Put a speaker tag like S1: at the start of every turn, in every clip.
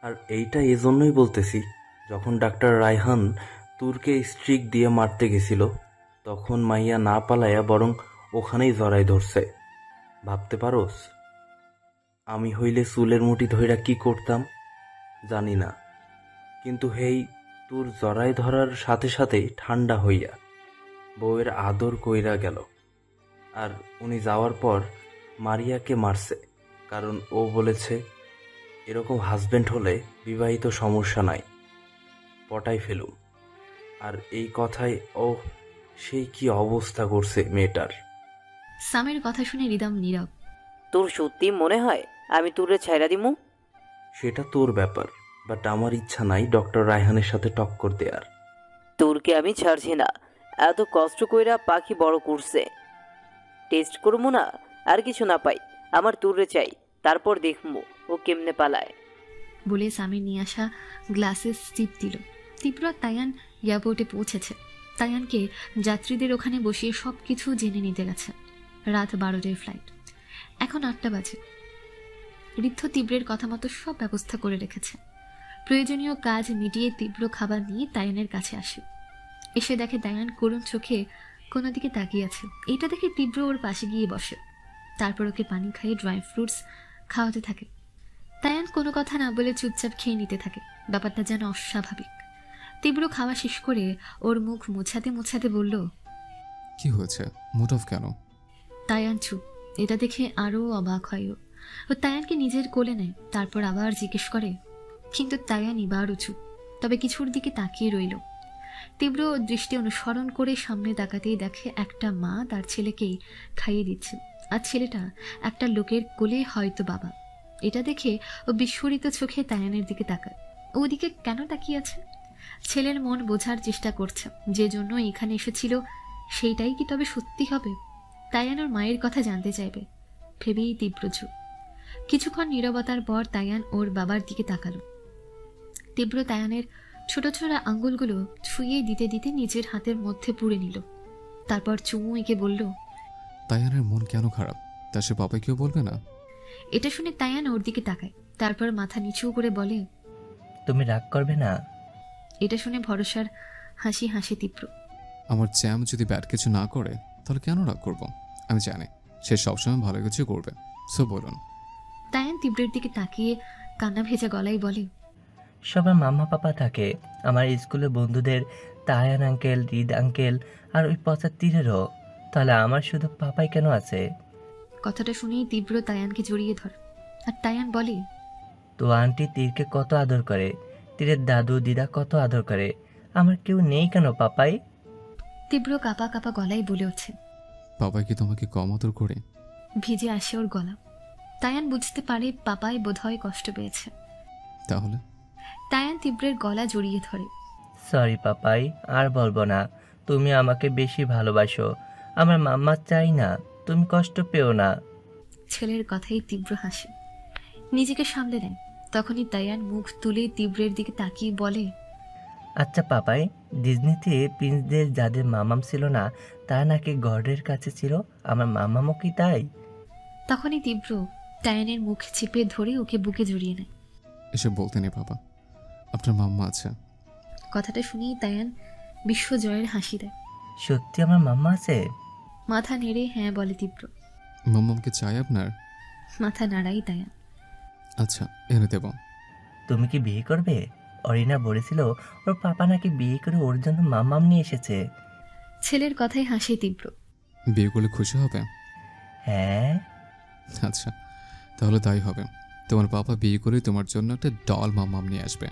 S1: আর এইটা এজন্যই বলতেছি, যখন ডাক্তার রায়হান তুরকে স্ট্রিক দিয়ে মারতে গেছিল, তখন মাইয়া না পালাইয়া বরং ওখানেই জড়াই ধরছে। ভাবতে পারোস আমি হইলে চুলের মুঠি ধইরা কি করতাম জানি না, কিন্তু হেই তোর জড়াই ধরার সাথে সাথেই ঠান্ডা হইয়া বউয়ের আদর কইরা গেল। আর উনি যাওয়ার পর মারিয়াকে মারছে, কারণ ও বলেছে এরকম হাজবেন্ড হলে বিবাহিত সমস্যা নাই, পটাই ফেলুম। আর এই কথায় ও সেই কি অবস্থা করছে মেয়েটার।
S2: সামের কথা শুনে রিদম নীরব।
S3: তোর সত্যি মনে হয় আমি তোরে ছাইরা দিমু?
S1: সেটা তোর ব্যাপার, বাট আমার ইচ্ছা নাই ডক্টর রায়হানের সাথে টক্কর দেয়ার।
S3: তোরকে আমি ছাড়ছি না, এত কষ্ট কইরা পাখি বড় করছে। টেস্ট করবো না, আর কিছু না পাই, আমার তোরে চাই, তারপর দেখবো ও কেমনে পালায়।
S2: বলে সামির নিয়ে আসা গ্লাসে স্টিপ দিল। তীব্র আর তায়ান এয়ারপোর্টে পৌঁছেছে। তায়ানকে যাত্রীদের ওখানে বসিয়ে সব কিছু জেনে নিতে গেছে। রাত 12টার ফ্লাইট, এখন 8টা বাজে। ঋদ্ধ তীব্রের কথা মতো সব ব্যবস্থা করে রেখেছে। প্রয়োজনীয় কাজ মিটিয়ে তীব্র খাবার নিয়ে তায়ানের কাছে আসে। এসে দেখে তায়ান করুণ চোখে কোনো দিকে তাকিয়ে আছে। এটা দেখে তীব্র ওর পাশে গিয়ে বসে, তারপর ওকে পানি খাইয়ে ড্রাই ফ্রুটস খাওয়াতে থাকে। তায়ান কোনো কথা না বলে চুপচাপ খেয়ে নিতে থাকে। ব্যাপারটা যেন অস্বাভাবিক। তীব্র খাওয়া শেষ করে ওর মুখ মোছাতে মোছাতে বলল,
S4: কি হয়েছে, মুড অফ কেন?
S2: তায়ান চুপ। এটা দেখে আরও অবাক হয় ও। ও তায়ানকে নিজের কোলে নেয়, তারপর আবার জিজ্ঞেস করে। কিন্তু তায়ান এবারও চুপ, তবে কিছুর দিকে তাকিয়ে রইল। তীব্র দৃষ্টি অনুসরণ করে সামনে তাকাতেই দেখে একটা মা তার ছেলেকেই খাইয়ে দিচ্ছে, আর ছেলেটা একটা লোকের কোলে, হয়তো বাবা। এটা দেখে ও বিস্ফোরিত চোখে তায়ানের দিকে তাকায়। ওদিকে কেন তাকিয়ে আছে? ছেলের মন বোঝার চেষ্টা করছে, যে জন্য এখানে এসেছিল সেইটাই কি তবে সত্যি হবে? তায়ান ওর মায়ের কথা জানতে চাইবে ভেবেই তীব্র চুপ। কিছুক্ষণ নীরবতার পর তায়ান ওর বাবার দিকে তাকালো। তীব্র তায়ানের ছোট ছোট আঙ্গুলগুলো ছুঁয়ে দিতে দিতে নিজের হাতের মধ্যে পুড়ে নিল। তারপর চুমু এঁকে বলল,
S4: তায়ানের মন কেন খারাপ, তা সে বাবা কেউ বলবে না?
S2: এটা শুনে তায়ান ওর দিকে তাকায়, তারপর মাথা নিচু করে বলে,
S5: তুমি রাগ করবে না?
S2: এটা শুনে ভরসার হাসি হাসি তীব্র।
S4: আমার জ্যাম যদি ব্যাড কিছু না করে তাহলে কেন রাগ করবো? আমি জানি সে সবসময় ভালো কিছু করবে, সো বলুন।
S2: তায়ান তীব্রের দিকে তাকিয়ে কান্না ভেজা গলায় বলে,
S5: সবার মাম্মা পাপা থাকে, আমার স্কুলে বন্ধুদের তায়ান আঙ্কেল, রিদ আঙ্কেল, আর ওই পচা তীরেরও। তাহলে আমার শুধু পাপাই কেন আছে?
S2: কথাটা শুনেই তীব্র তায়ানকে জড়িয়ে ধর। আর তায়ান বলে,
S5: তো আন্টি তীরকে কত আদর করে, তীরের দাদু দিদা কত আদর করে, আমার কেউ নেই কেন পাপাই?
S2: তীব্র কাপা কাপা গলায় বলে ওঠে।
S4: বাবা কি তোমাকে কম আদর করে?
S2: ভিজে আসে ওর গলা। তায়ান বুঝতে পারে পাপাই বোধহয় কষ্ট পেয়েছে।
S4: তাহলে
S2: তায়ান তীব্রের গলা জড়িয়ে ধরে।
S5: সরি পাপাই, আর বলবো না। তুমি আমাকে বেশি ভালোবাসো, আমার মাম্মা চাই না, তুমি কষ্ট পেও না।
S2: ছেলের কথাই তীব্র হাসে, নিজেকে সামলে নেয়। তখনই তায়ান মুখ তুলে তীব্রের দিকে তাকিয়ে বলে,
S5: আচ্ছা পাপাই, ডিজনিতে প্রিন্সদের যাদের মামাম ছিল না তারা নাকি গডের কাছে ছিল, আমার মামামও কি তাই?
S2: তখনই তীব্র তায়ানের মুখ চেপে ধরে ওকে বুকে জড়িয়ে নেয়।
S4: এসব বলতে নেই বাবা, আপনার মাম্মা আছে।
S2: কথাটা শুনেই তায়ান বিশ্বজয়ের হাসি দেয়।
S5: সত্যি আমার মাম্মা আছে?
S2: মাথা নেড়ে হ্যাঁ বলে তীব্র।
S4: মাম্মামকে চাই আপনার?
S2: মাথা নাড়াই তায়ান।
S4: আচ্ছা, এনে দেব।
S5: তুমি কি বিয়ে করবে? অরিনা বলেছিল ওর পাপা নাকি বিয়ে করে ওর জন্য মাম্মাম নিয়ে এসেছে।
S2: ছেলের কথাই হাসে তীব্র।
S4: বিয়ে করলে খুশি হবে?
S5: হ্যাঁ।
S4: আচ্ছা, তাহলে তাই হবে। তোমার পাপা বিয়ে করে তোমার জন্য একটা ডল মাম্মাম নিয়ে আসবে।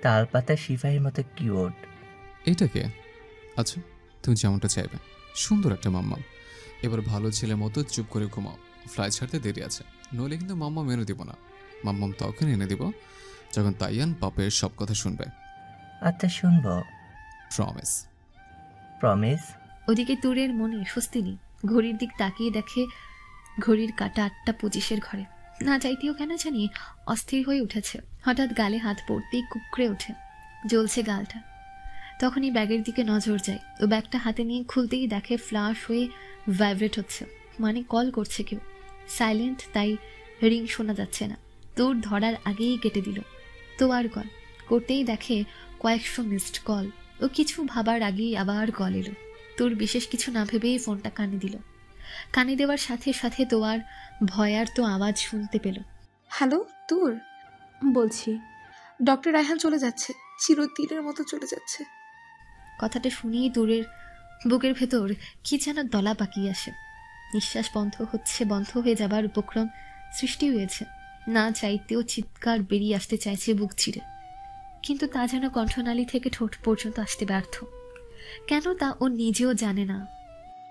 S5: তাল পাতা সিপাহীর মতো কিউট।
S4: এইটাকে? আচ্ছা, তুমি যেমনটা চাইবে, সুন্দর একটা মাম্মাম। এবার ভালো ছেলের মতো চুপ করে ঘুমাও, ফ্লাইট ছাড়তে দেরি আছে, নইলে কিন্তু মাম্মাম এনে দিব না। মাম্মাম তখন এনে দিব যখন তাইয়ান পাপের সব কথা শুনবে।
S5: আচ্ছা শুনবো।
S4: প্রমিস।
S5: প্রমিস।
S2: ওদিকে তুরের মনে স্বস্তি নেই। ঘড়ির দিক তাকিয়ে দেখে ঘড়ির কাঁটা 8:25 ঘরে। না চাইতেও কেন জানি অস্থির হয়ে উঠেছে। হঠাৎ গালে হাত পড়তেই কুকড়ে ওঠে, জ্বলছে গালটা। তখনই ব্যাগের দিকে নজর যায়। ও ব্যাগটা হাতে নিয়ে খুলতেই দেখে ফ্লাশ হয়ে ভাইব্রেট হচ্ছে, মানে কল করছে কেউ। সাইলেন্ট, তাই রিং শোনা যাচ্ছে না। তোর ধরার আগেই কেটে দিল। তো আর কল করতেই দেখে কয়েকশো মিসড কল। ও কিছু ভাবার আগেই আবার কল এলো। তোর বিশেষ কিছু না ভেবেই ফোনটা কানে দিল। কানে দেওয়ার সাথে সাথে তোয়ার ভয়ার তো আওয়াজ শুনতে পেল।
S6: হ্যালো তোর, বলছি ডক্টর রায়হান চলে যাচ্ছে, চিরদিনের মতো চলে যাচ্ছে।
S2: কথাটা শুনেই তোরের বুকের ভেতর কি যেন দলা পাকিয়ে আসে। নিঃশ্বাস বন্ধ হয়ে যাবার উপক্রম সৃষ্টি হয়েছে। না চাইতেও চিৎকার বেরিয়ে আসতে চাইছে বুক চিরে, কিন্তু তা যেন কণ্ঠনালী থেকে ঠোঁট পর্যন্ত আসতে ব্যর্থ। কেন তা ও নিজেও জানে না।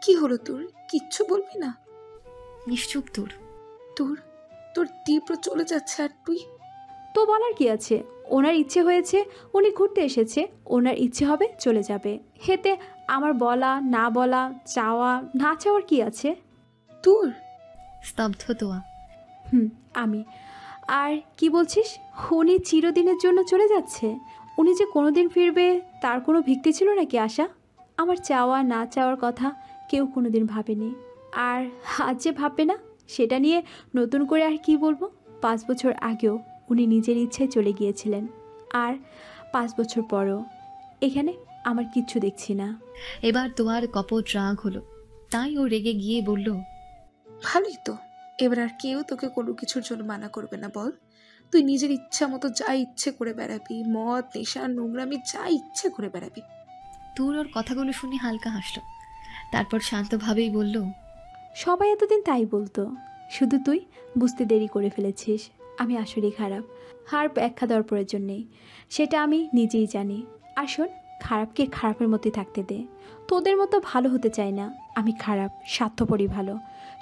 S6: কি হলো তোর, কিচ্ছু বলবি না?
S2: নিশ্চুপ তোর।
S6: তোর তোর তীব্র চলে যাচ্ছে আর তুই?
S7: তো বলার কি আছে? ওনার ইচ্ছে হয়েছে, উনি ঘুরতে এসেছে, ওনার ইচ্ছে হবে চলে যাবে। হেতে আমার বলা না বলা, চাওয়া না চাওয়ার কি আছে?
S6: তোর
S2: স্তব্ধ তোয়া।
S7: আমি আর কি বলছিস? উনি চিরদিনের জন্য চলে যাচ্ছে? উনি যে কোনোদিন ফিরবে তার কোনো ভিত্তি ছিল নাকি আশা? আমার চাওয়া না চাওয়ার কথা কেউ কোনোদিন ভাবেনি, আর আজ যে ভাববে না সেটা নিয়ে নতুন করে আর কি বলবো? 5 বছর আগেও উনি নিজের ইচ্ছায় চলে গিয়েছিলেন, আর 5 বছর পরও এখানে আমার কিচ্ছু দেখছি না।
S2: এবার তোয়ার কপট রাগ হলো, তাই ও রেগে গিয়ে বলল,
S6: ভালোই তো, এবার আর কেউ তোকে কোনো কিছুর জন্য মানা করবে না। বল, তুই নিজের ইচ্ছা মতো যা ইচ্ছে করে বেড়াবি, মদ নেশা নোংরামি যা ইচ্ছে করে বেড়াবি।
S2: তোর ওর কথাগুলো শুনে হালকা হাসল, তারপর শান্তভাবেই বলল,
S7: সবাই এতদিন তাই বলতো, শুধু তুই বুঝতে দেরি করে ফেলেছিস। আমি আসলেই খারাপ, আর ব্যাখ্যা দেওয়ার প্রয়োজন নেই, সেটা আমি নিজেই জানি। আর শোন, খারাপকে খারাপের মতোই থাকতে দে। তোদের মতো ভালো হতে চাই না, আমি খারাপ, স্বার্থপরই ভালো।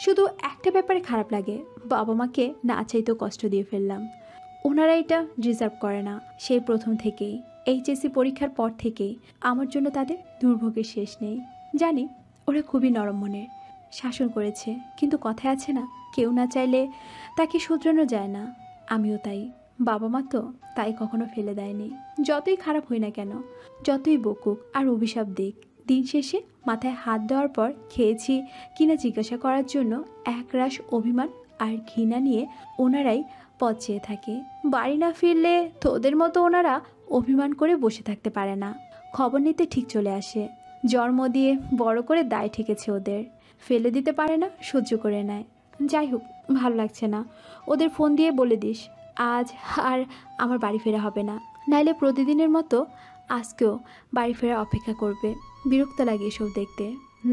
S7: শুধু একটা ব্যাপারে খারাপ লাগে, বাবা মাকে না চাইতেও কষ্ট দিয়ে ফেললাম। ওনারা এটা ডিজার্ভ করে না। সেই প্রথম থেকেই, এইচএসসি পরীক্ষার পর থেকেই আমার জন্য তাদের দুর্ভোগের শেষ নেই। জানি ওরা খুবই নরম মনের, শাসন করেছে, কিন্তু কথায় আছে না, কেউ না চাইলে তাকে শুধরানো যায় না। আমিও তাই, বাবা মা তো তাই কখনো ফেলে দেয়নি। যতই খারাপ হই না কেন, যতই বকুক আর অভিশাপ দিক, দিন শেষে মাথায় হাত দেওয়ার পর খেয়েছি কিনা জিজ্ঞাসা করার জন্য একরাশ অভিমান আর ঘৃণা নিয়ে ওনারাই পথ চেয়ে থাকে। বাড়ি না ফিরলে তোদের মতো ওনারা অভিমান করে বসে থাকতে পারে না, খবর নিতে ঠিক চলে আসে। জন্ম দিয়ে বড় করে দায় ঠেকেছে ওদের, ফেলে দিতে পারে না, সহ্য করে নেয়। যাই হোক, ভালো লাগছে না। ওদের ফোন দিয়ে বলে দিস আজ আর আমার বাড়ি ফেরা হবে না, নাইলে প্রতিদিনের মতো আজকেও বাড়ি ফেরার অপেক্ষা করবে। বিরক্ত লাগে এসব দেখতে,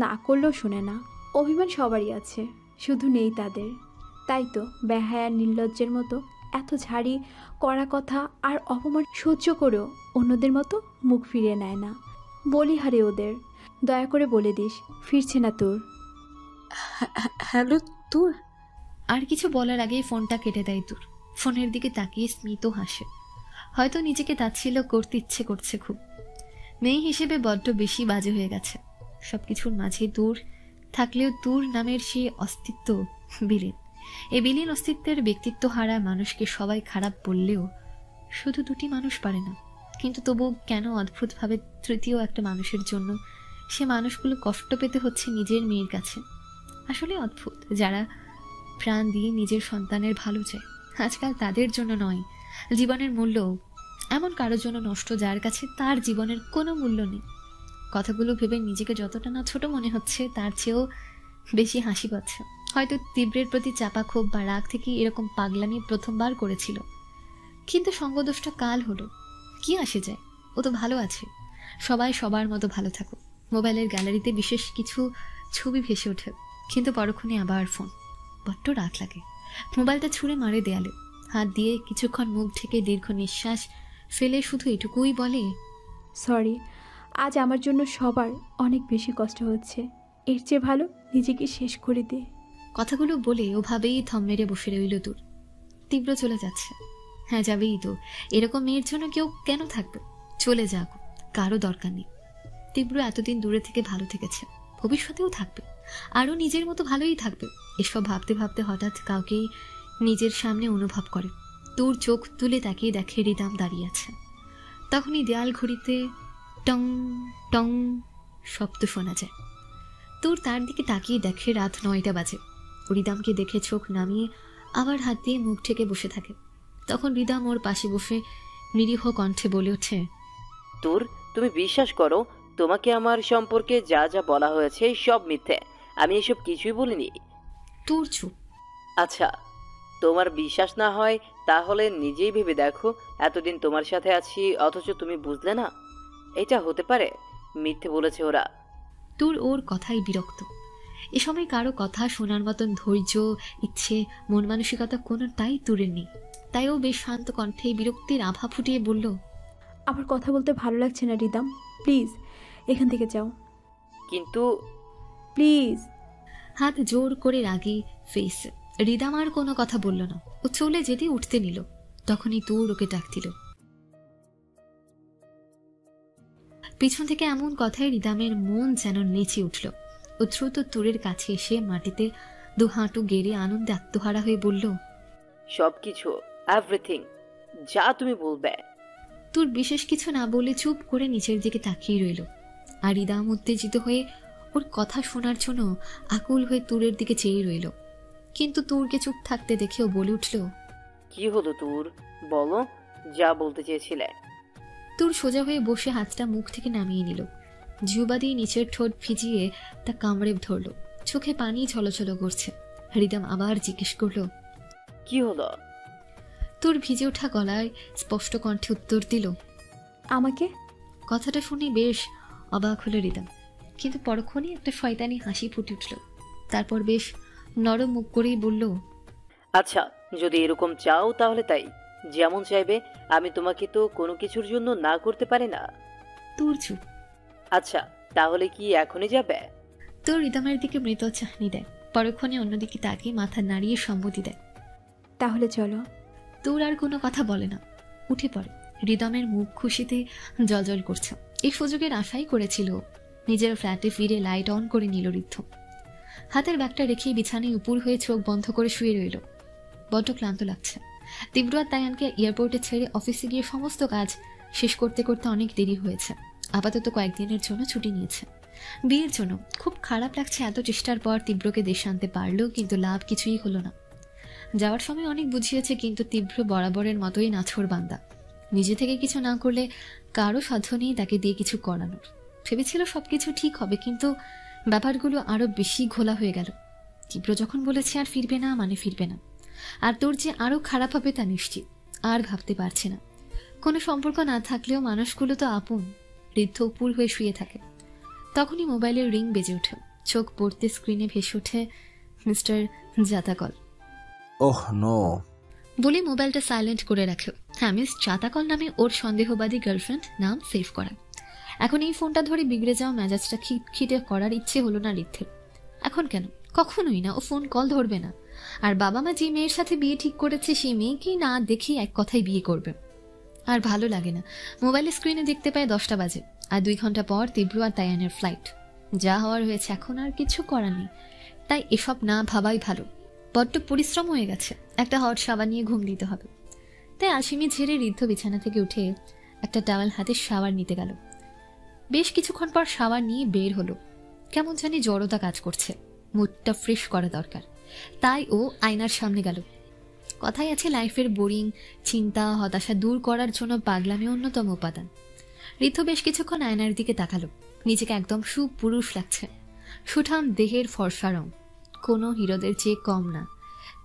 S7: না করলেও শোনে না। অভিমান সবারই আছে, শুধু নেই তাদের। তাই তো বেহায়া নির্লজ্জের মতো এত ঝাড়ি কড়া কথা আর অপমান সহ্য করেও অন্যদের মতো মুখ ফিরিয়ে নেয় না। বলি হারে ওদের, দয়া করে বলে দিস ফিরছে না তোর।
S6: হ্যালো তোর।
S2: আর কিছু বলার আগেই ফোনটা কেটে দেয় তোর। ফোনের দিকে তাকিয়ে স্মিত হাসে, হয়তো নিজেকে তাচ্ছিল্য করতে ইচ্ছে করছে খুব। মেয়ে হিসেবে বড্ড বেশি বাজে হয়ে গেছে। সবকিছুর মাঝে দূর থাকলেও দূর নামের সেই অস্তিত্ব বিলীন। এই বিলীন অস্তিত্বের ব্যক্তিত্ব হারা মানুষকে সবাই খারাপ বললেও শুধু দুটি মানুষ পারে না। কিন্তু তবু কেন অদ্ভুতভাবে তৃতীয় একটা মানুষের জন্য সে মানুষগুলো কষ্ট পেতে হচ্ছে নিজের মেয়ের কাছে। আসলে অদ্ভুত, যারা প্রাণ দিয়ে নিজের সন্তানের ভালো চায় আজকাল তাদের জন্য নয় জীবনের মূল্য এমন কারোর জন্য নষ্ট যার কাছে তার জীবনের কোনো মূল্য নেই। কথাগুলো ভেবে নিজেকে যতটা না ছোট মনে হচ্ছে তার চেয়েও বেশি হাসি পাচ্ছে। হয়তো তীব্রের প্রতি চাপা ক্ষোভ বা রাগ থেকে এরকম পাগলামি প্রথমবার করেছিল, কিন্তু সঙ্গদোষটা কাল হলো, কি আসে যায়, ও তো ভালো আছে। সবাই সবার মতো ভালো থাকো। মোবাইলের গ্যালারিতে বিশেষ কিছু ছবি ভেসে ওঠে, কিন্তু পরক্ষণে আবার ফোন। বড্ড রাগ লাগে। মোবাইলটা ছুঁড়ে মারে দেয়ালে, হাত দিয়ে কিছুক্ষণ মুখ ঢেকে দীর্ঘ নিঃশ্বাস ফেলে শুধু এটুকুই বলে,
S7: সরি, আজ আমার জন্য সবার অনেক বেশি কষ্ট হচ্ছে, এর চেয়ে ভালো নিজেকে শেষ করে দে।
S2: কথাগুলো বলে ওভাবেই থম মেরে বসে রইল দূর। তীব্র চলে যাচ্ছে, হ্যাঁ যাবেই তো। এরকম মেয়ের জন্য কেউ কেন থাকবে? চলে যাক, কারো দরকার নেই। তীব্র এতদিন দূরে থেকে ভালো থেকেছে, ভবিষ্যতেও থাকবে, আরও নিজের মতো ভালোই থাকবে। এসব ভাবতে ভাবতে হঠাৎ কাউকেই নিজের সামনে অনুভব করে। তোর চোখ তুলে তাকিয়ে দেখে রিদাম দাঁড়িয়ে আছে। তখনই দেয়াল ঘড়িতে টং টং শব্দ শোনা যায়। তোর তার দিকে তাকিয়ে দেখে রাত 9টা বাজে। রিদামকে দেখে চোখ নামিয়ে আবার হাত দিয়ে মুখ ঠেকে বসে থাকে। তখন রিদাম ওর পাশে বসে নিরীহ কণ্ঠে বলে ওঠে,
S3: তোর তুমি বিশ্বাস করো, তোমাকে আমার সম্পর্কে যা যা বলা হয়েছে সব মিথ্যে, আমি এসব কিছুই বলিনি।
S2: তোর চুপ।
S3: আচ্ছা, তোমার বিশ্বাস না হয় তাহলে নিজেই ভেবে দেখো, এতদিন তোমার সাথে আছি অথচ তুমি বুঝলে না? এটা হতে পারে? মিথ্যে বলেছে ওরা।
S2: তোর ওর কথাই বিরক্ত। এ সময় কারো কথা শোনার মতন ধৈর্য, ইচ্ছে, মন মানসিকতা কোনোটাই তুরের নেই। তাই ও বেশ শান্ত কণ্ঠে বিরক্তির আভা ফুটিয়ে বলল,
S7: আমার কথা বলতে ভালো লাগছে না রিদাম, প্লিজ এখান থেকে যাও
S3: কিন্তু
S7: প্লিজ।
S2: হাত জোর করে রাগি ফেস। রিদাম আর কোনো কথা বলল না। ও চলে যেতে উঠতে নিল, তখনই তোর ওকে ডাক দিল। পিছন থেকে এমন কথায় রিদামের মন যেন নেচে উঠল। ও দ্রুত তুরের কাছে এসে মাটিতে দু হাঁটু গেড়ে আনন্দে আত্মহারা হয়ে বলল,
S3: সবকিছু, এভরিথিং যা তুমি বলবে।
S2: তোর বিশেষ কিছু না বলে চুপ করে নিচের দিকে তাকিয়ে রইল। আর রিদাম উত্তেজিত হয়ে ওর কথা শোনার জন্য আকুল হয়ে তুরের দিকে চেয়ে রইল। কিন্তু তুরকে চুপ থাকতে দেখেও বলে উঠল,
S3: কি হলো তোর? বলো, যা বলতে চেয়েছিলে।
S2: তুর সোজা হয়ে বসে হাতটা মুখ থেকে নামিয়ে নিল। জিহ্বা দিয়ে নিচের ঠোঁট ভিজিয়ে তা কামড়ে ধরল। চোখে পানি ছলছল করছে। রিদাম আবার জিজ্ঞেস করল,
S3: কি হলো?
S2: তোর ভিজে ওঠা গলায় স্পষ্ট কণ্ঠে উত্তর দিল,
S7: আমাকে?
S2: কথাটা শুনে বেশ অবাক হলো রিদাম, কিন্তু পরক্ষণে একটা শয়তানি হাসি ফুটে উঠল। তারপর বেশ নরম মুখ করেই বলল,
S3: আচ্ছা, যদি এরকম চাও তাহলে তাই, যেমন চাইবে। আমি তোমাকে তো কোনো কিছুর জন্য না করতে পারি না।
S2: তোর চুপ।
S3: আচ্ছা, তাহলে কি এখনই যাবে?
S2: তোর রিদামের দিকে মৃত চাহনি দেয়, পরক্ষণে অন্যদিকে তাকিয়ে মাথা নাড়িয়ে সম্মতি দেয়।
S7: তাহলে চলো।
S2: তোর আর কোনো কথা বলে না, উঠে পড়ে। রিদমের মুখ খুশিতে জলজল করছে। এই সুযোগের আশাই করেছিল। নিজের ফ্ল্যাটে ফিরে লাইট অন করে নিল ঋদ্ধ। হাতের ব্যাগটা রেখেই বিছানায় উপুর হয়ে চোখ বন্ধ করে শুয়ে রইল। বড্ড ক্লান্ত লাগছে। তীব্র আর তায়ানকে এয়ারপোর্টে ছেড়ে অফিসে গিয়ে সমস্ত কাজ শেষ করতে করতে অনেক দেরি হয়েছে। আপাতত কয়েকদিনের জন্য ছুটি নিয়েছে বিয়ের জন্য। খুব খারাপ লাগছে, এত চেষ্টার পর তীব্রকে দেশে আনতে পারলো, কিন্তু লাভ কিছুই হলো না। যাওয়ার সময় অনেক বুঝিয়েছে, কিন্তু তীব্র বরাবরের মতোই নাছোড় বান্দা। নিজে থেকে কিছু না করলে কারো সাধ্য নেই তাকে দিয়ে কিছু করানোর। ভেবেছিল সবকিছু ঠিক হবে, কিন্তু ব্যাপারগুলো আরো বেশি ঘোলা হয়ে গেল। তীব্র যখন বলেছে আর ফিরবে না মানে ফিরবে না, আর তোর যে আরো খারাপ হবে তা নিশ্চিত। আর ভাবতে পারছে না। কোনো সম্পর্ক না থাকলেও মানুষগুলো তো আপন। ঋদ্ধ উপুর হয়ে শুয়ে থাকে। তখনই মোবাইলের রিং বেজে ওঠে। চোখ পড়তে স্ক্রিনে ভেসে ওঠে মিস্টার জাতাকল।
S8: ওহ নো
S2: বলে মোবাইলটা সাইলেন্ট করে রাখে। হ্যাঁ, মিস জাতাকল নামে ওর সন্দেহবাদী গার্লফ্রেন্ড নাম সেভ করা। এখন এই ফোনটা ধরে বিগড়ে যাওয়া মেজাজটা খিটখিটে করার ইচ্ছে হলো না ঋদ্ধের। এখন কেন? কখনোই না। ও ফোন কল ধরবে না। আর বাবা মা যে মেয়ের সাথে বিয়ে ঠিক করেছে সেই মেয়েকেই না দেখে এক কথায় বিয়ে করবে। আর ভালো লাগে না। মোবাইলের স্ক্রিনে দেখতে পায় 10টা বাজে, আর 2 ঘন্টা পর তীব্র আর তায়ানের ফ্লাইট। যা হওয়ার হয়েছে, এখন আর কিছু করার নেই। তাই এসব না ভাবাই ভালো। বড্ড পরিশ্রম হয়ে গেছে। একটা হট শাওয়ার নিয়ে ঘুম দিতে হবে। তাই আলসেমি ঝেড়ে ঋদ্ধ বিছানা থেকে উঠে একটা টাওয়েল হাতে শাওয়ার নিতে গেল। বেশ কিছুক্ষণ পর শাওয়ার নিয়ে বের হলো। কেমন জানি জড়তা কাজ করছে। মুডটা ফ্রেশ করা দরকার। তাই ও আয়নার সামনে গেল। কথাই আছে, লাইফের বোরিং চিন্তা হতাশা দূর করার জন্য পাগলামি অন্যতম উপাদান। ঋদ্ধ বেশ কিছুক্ষণ আয়নার দিকে তাকালো। নিজেকে একদম সুপুরুষ লাগছে। সুঠাম দেহের ফর্সা রং, কোনো হিরোদের চেয়ে কম না।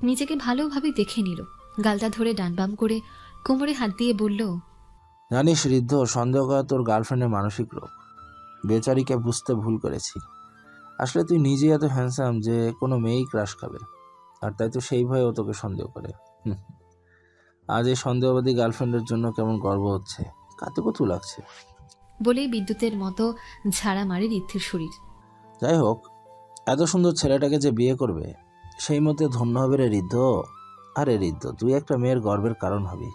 S2: নিজেকে ভালোভাবে দেখে নিল। গালটা ধরে ডান বাম করে কোমরে হাত দিয়ে বলল,
S8: জানিস ঋদ্ধ, সন্দেহ করা তোর গার্লফ্রেন্ডের মানসিক রোগ। বেচারিকে বুঝতে ভুল করেছি। আসলে তুই নিজেই এত হ্যান্ডসাম যে কোনো মেয়েই ক্রাশ খাবে, আর তাই তো সেই ভয়ে ও তোকে সন্দেহ করে। আজ এই সন্দেহবাদী গার্লফ্রেন্ডের জন্য কেমন গর্ব হচ্ছে, কাতুকুতু লাগছে।
S2: বলেই বিদ্যুতের মতো ঝাড়া মারে ঋদ্ধের শরীর।
S8: যাই হোক, এত সুন্দর ছেলেটাকে যে বিয়ে করবে সেই মতে ধন্য হবে রে ঋদ্ধ। আরে ঋদ্ধ, তুই একটা মেয়ের গর্বের কারণ হবি।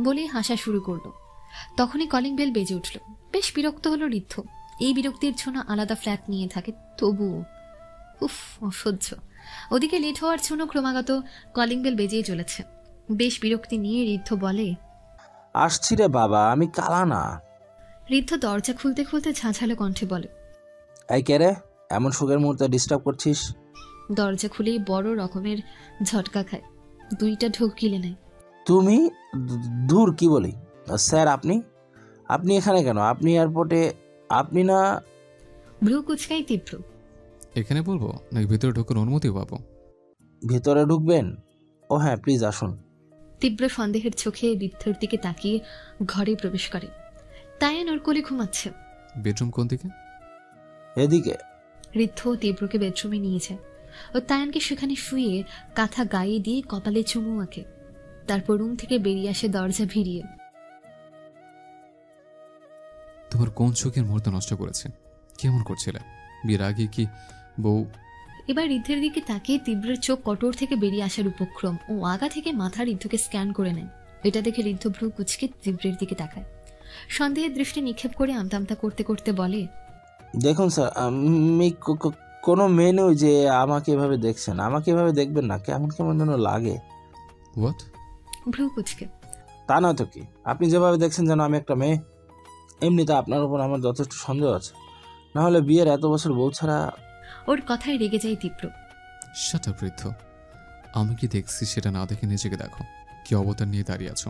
S2: বলেই হাসা শুরু করলো। তখনই কলিং বেল বেজে উঠল। বেশ বিরক্ত হলো ঋদ্ধ। এই বিরক্তির জন্য আলাদা ফ্ল্যাট নিয়ে থাকে, তবুও উফ, অসহ্য। ওদিকে লেট হওয়ার জন্য ক্রমাগত কলিং বেল বেজেই চলেছে। বেশ বিরক্তি নিয়ে ঋদ্ধ বলে,
S8: আসছি রে বাবা, আমি কালা না।
S2: ঋদ্ধ দরজা খুলতে খুলতে ঝাঁঝালো কণ্ঠে বলে,
S8: এই কে রে, এমন সুখের মুহূর্তে ডিস্টার্ব করছিস?
S2: দরজা খুলেই বড় রকমের ঝটকা খায়, দুইটা ঢোক গিলে নেয়।
S8: তুমি দূর কি বলি স্যার, আপনি আপনি এখানে কেন? আপনি এয়ারপোর্টে, আপনি না?
S2: ভ্রু কুচকাই তীব্র।
S4: এখানে বলবো নাকি ভিতরে ঢোকার অনুমতি পাবো?
S8: ভেতরে ঢুকবেন? ও হ্যাঁ, প্লিজ আসুন।
S2: তীব্র সন্দেহের চোখে ঋদ্ধর দিকে তাকিয়ে ঘরে প্রবেশ করে। তায়ান ওর কোলে ঘুমাচ্ছে।
S4: বেডরুম কোন দিকে?
S8: এদিকে।
S2: ঋদ্ধ তীব্রকে বেডরুমে নিয়ে যায় ও তায়ানকে সেখানে শুয়ে কাঁথা গায়ে দিয়ে কপালে চুমু আঁকে। তারপর রুম থেকে বেরিয়ে আসে দরজা ভিড়িয়ে।
S4: তোমার কোন চোখের মুহূর্ত নষ্ট করেছে? কেমন করছিলে বিয়ের আগে? কি বউ?
S2: এবার ঋদ্ধের দিকে তাকিয়ে তীব্রের চোখ কটর থেকে বেরিয়ে আসার উপক্রম ও আগা থেকে মাথা ঋদ্ধকে স্ক্যান করে নেয়। এটা দেখে ঋদ্ধ ভ্রু কুচকে তীব্রের দিকে তাকায়। সন্দেহের দৃষ্টি নিক্ষেপ করে আমতা আমতা করতে করতে বলে,
S8: দেখুন স্যার, আমি কোনো মেয়ে নই যে আমাকে এভাবে দেখছেন। আমাকে এভাবে দেখবেন না, কেমন কেমন যেন লাগে।
S4: হোয়াট?
S2: ভ্রু কুচকে।
S8: তা নয় তো কি, আপনি যেভাবে দেখছেন যেন আমি একটা মেয়ে। এমনিতে আপনার উপর আমার যথেষ্ট সন্দেহ আছে, না হলে বিয়ের এত বছর বউ ছাড়া।
S2: ওর কথায় রেগে যায় তীব্র।
S4: শাট আপ ঋদ্ধ, আমি কি দেখছি সেটা না দেখে নিজেকে দেখো, কি অবতার নিয়ে দাঁড়িয়ে আছো।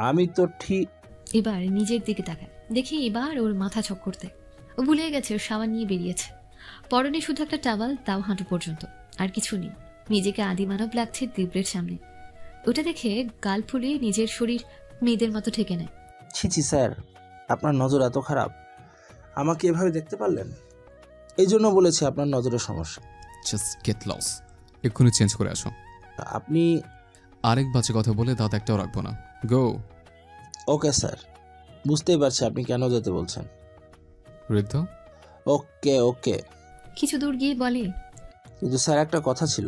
S8: আমি তো ঠিক।
S2: এবার নিজের দিকে তাকায়, দেখি এবার ওর মাথা চক্কর দেয়। ও ভুলে গেছে ওর সাবান নিয়ে বেরিয়েছে। পরনে শুধু একটা টাওয়াল, তাও হাঁটু পর্যন্ত, আর কিছু নেই। নিজেকে আদিমানব লাগছে তীব্রের সামনে। ওটা দেখে গাল ফুলিয়ে নিজের শরীর মেয়েদের মতো ঠেকে নেয়।
S8: ছি ছি স্যার, আপনার নজর এত খারাপ, আমাকে এভাবে দেখতে পারলেন? এই জন্য বলেছি আপনার নজরের সমস্যা।
S4: জাস্ট গেট লস, এক্ষুনি চেঞ্জ করে আসো।
S8: আপনি?
S4: আরেক বাজে কথা বলে দাঁত একটাও রাখবো না। গো।
S8: ওকে স্যার, বুঝতেই পারছি আপনি কেন যেতে বলছেন।
S4: ঋদ্ধ।
S8: ওকে ওকে।
S2: কিছু দূর গিয়ে বলে,
S8: কিন্তু স্যার একটা কথা ছিল।